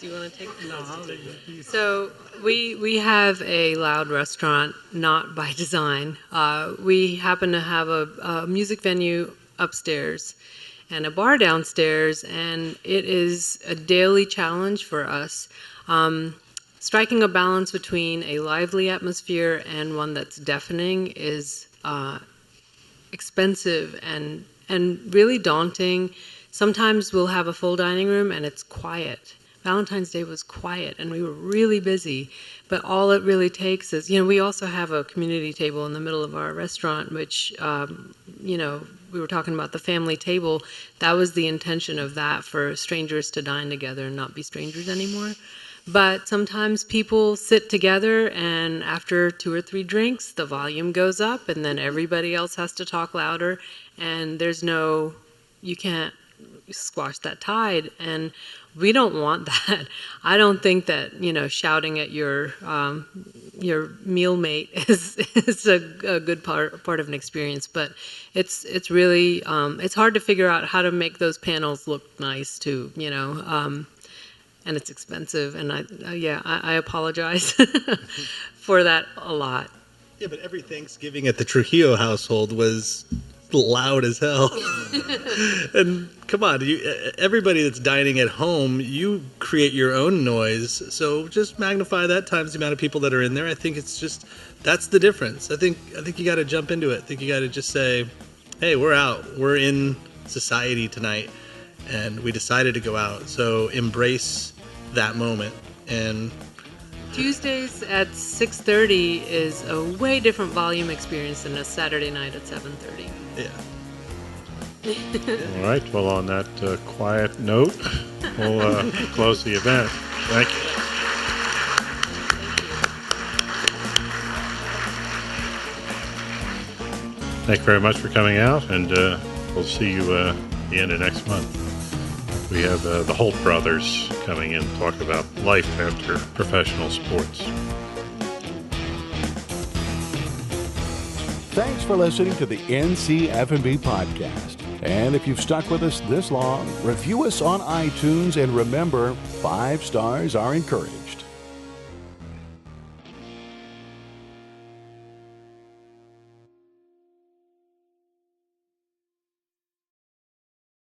Do you want to take
No, I'll let you.
So we have a loud restaurant, not by design. We happen to have a music venue upstairs and a bar downstairs, and it is a daily challenge for us. Striking a balance between a lively atmosphere and one that's deafening is expensive and really daunting. Sometimes we'll have a full dining room and it's quiet. Valentine's Day was quiet and we were really busy, but all it really takes is, we also have a community table in the middle of our restaurant, which, we were talking about the family table. That was the intention of that, for strangers to dine together and not be strangers anymore. But sometimes people sit together and after 2 or 3 drinks, the volume goes up and then everybody else has to talk louder, and you can't squash that tide, and we don't want that. I don't think that shouting at your meal mate is a good part of an experience, but it's really it's hard to figure out how to make those panels look nice too, and it's expensive, and I apologize for that a lot.
Yeah, but every Thanksgiving at the Trujillo household was loud as hell. And come on, everybody that's dining at home, you create your own noise, so just magnify that times the amount of people that are in there. I think that's the difference. I think you got to jump into it. I think you got to just say, hey, we're out, we're in society tonight, and we decided to go out, so embrace that moment. And
Tuesdays at 6:30 is a way different volume experience than a Saturday night at 7:30.
Yeah.
All right. Well, on that quiet note, we'll close the event. Thank you. Thank you very much for coming out, and we'll see you at the end of next month. We have the Holt brothers coming in to talk about life after professional sports.
Thanks for listening to the NC F&B podcast. And if you've stuck with us this long, review us on iTunes, and remember, 5 stars are encouraged.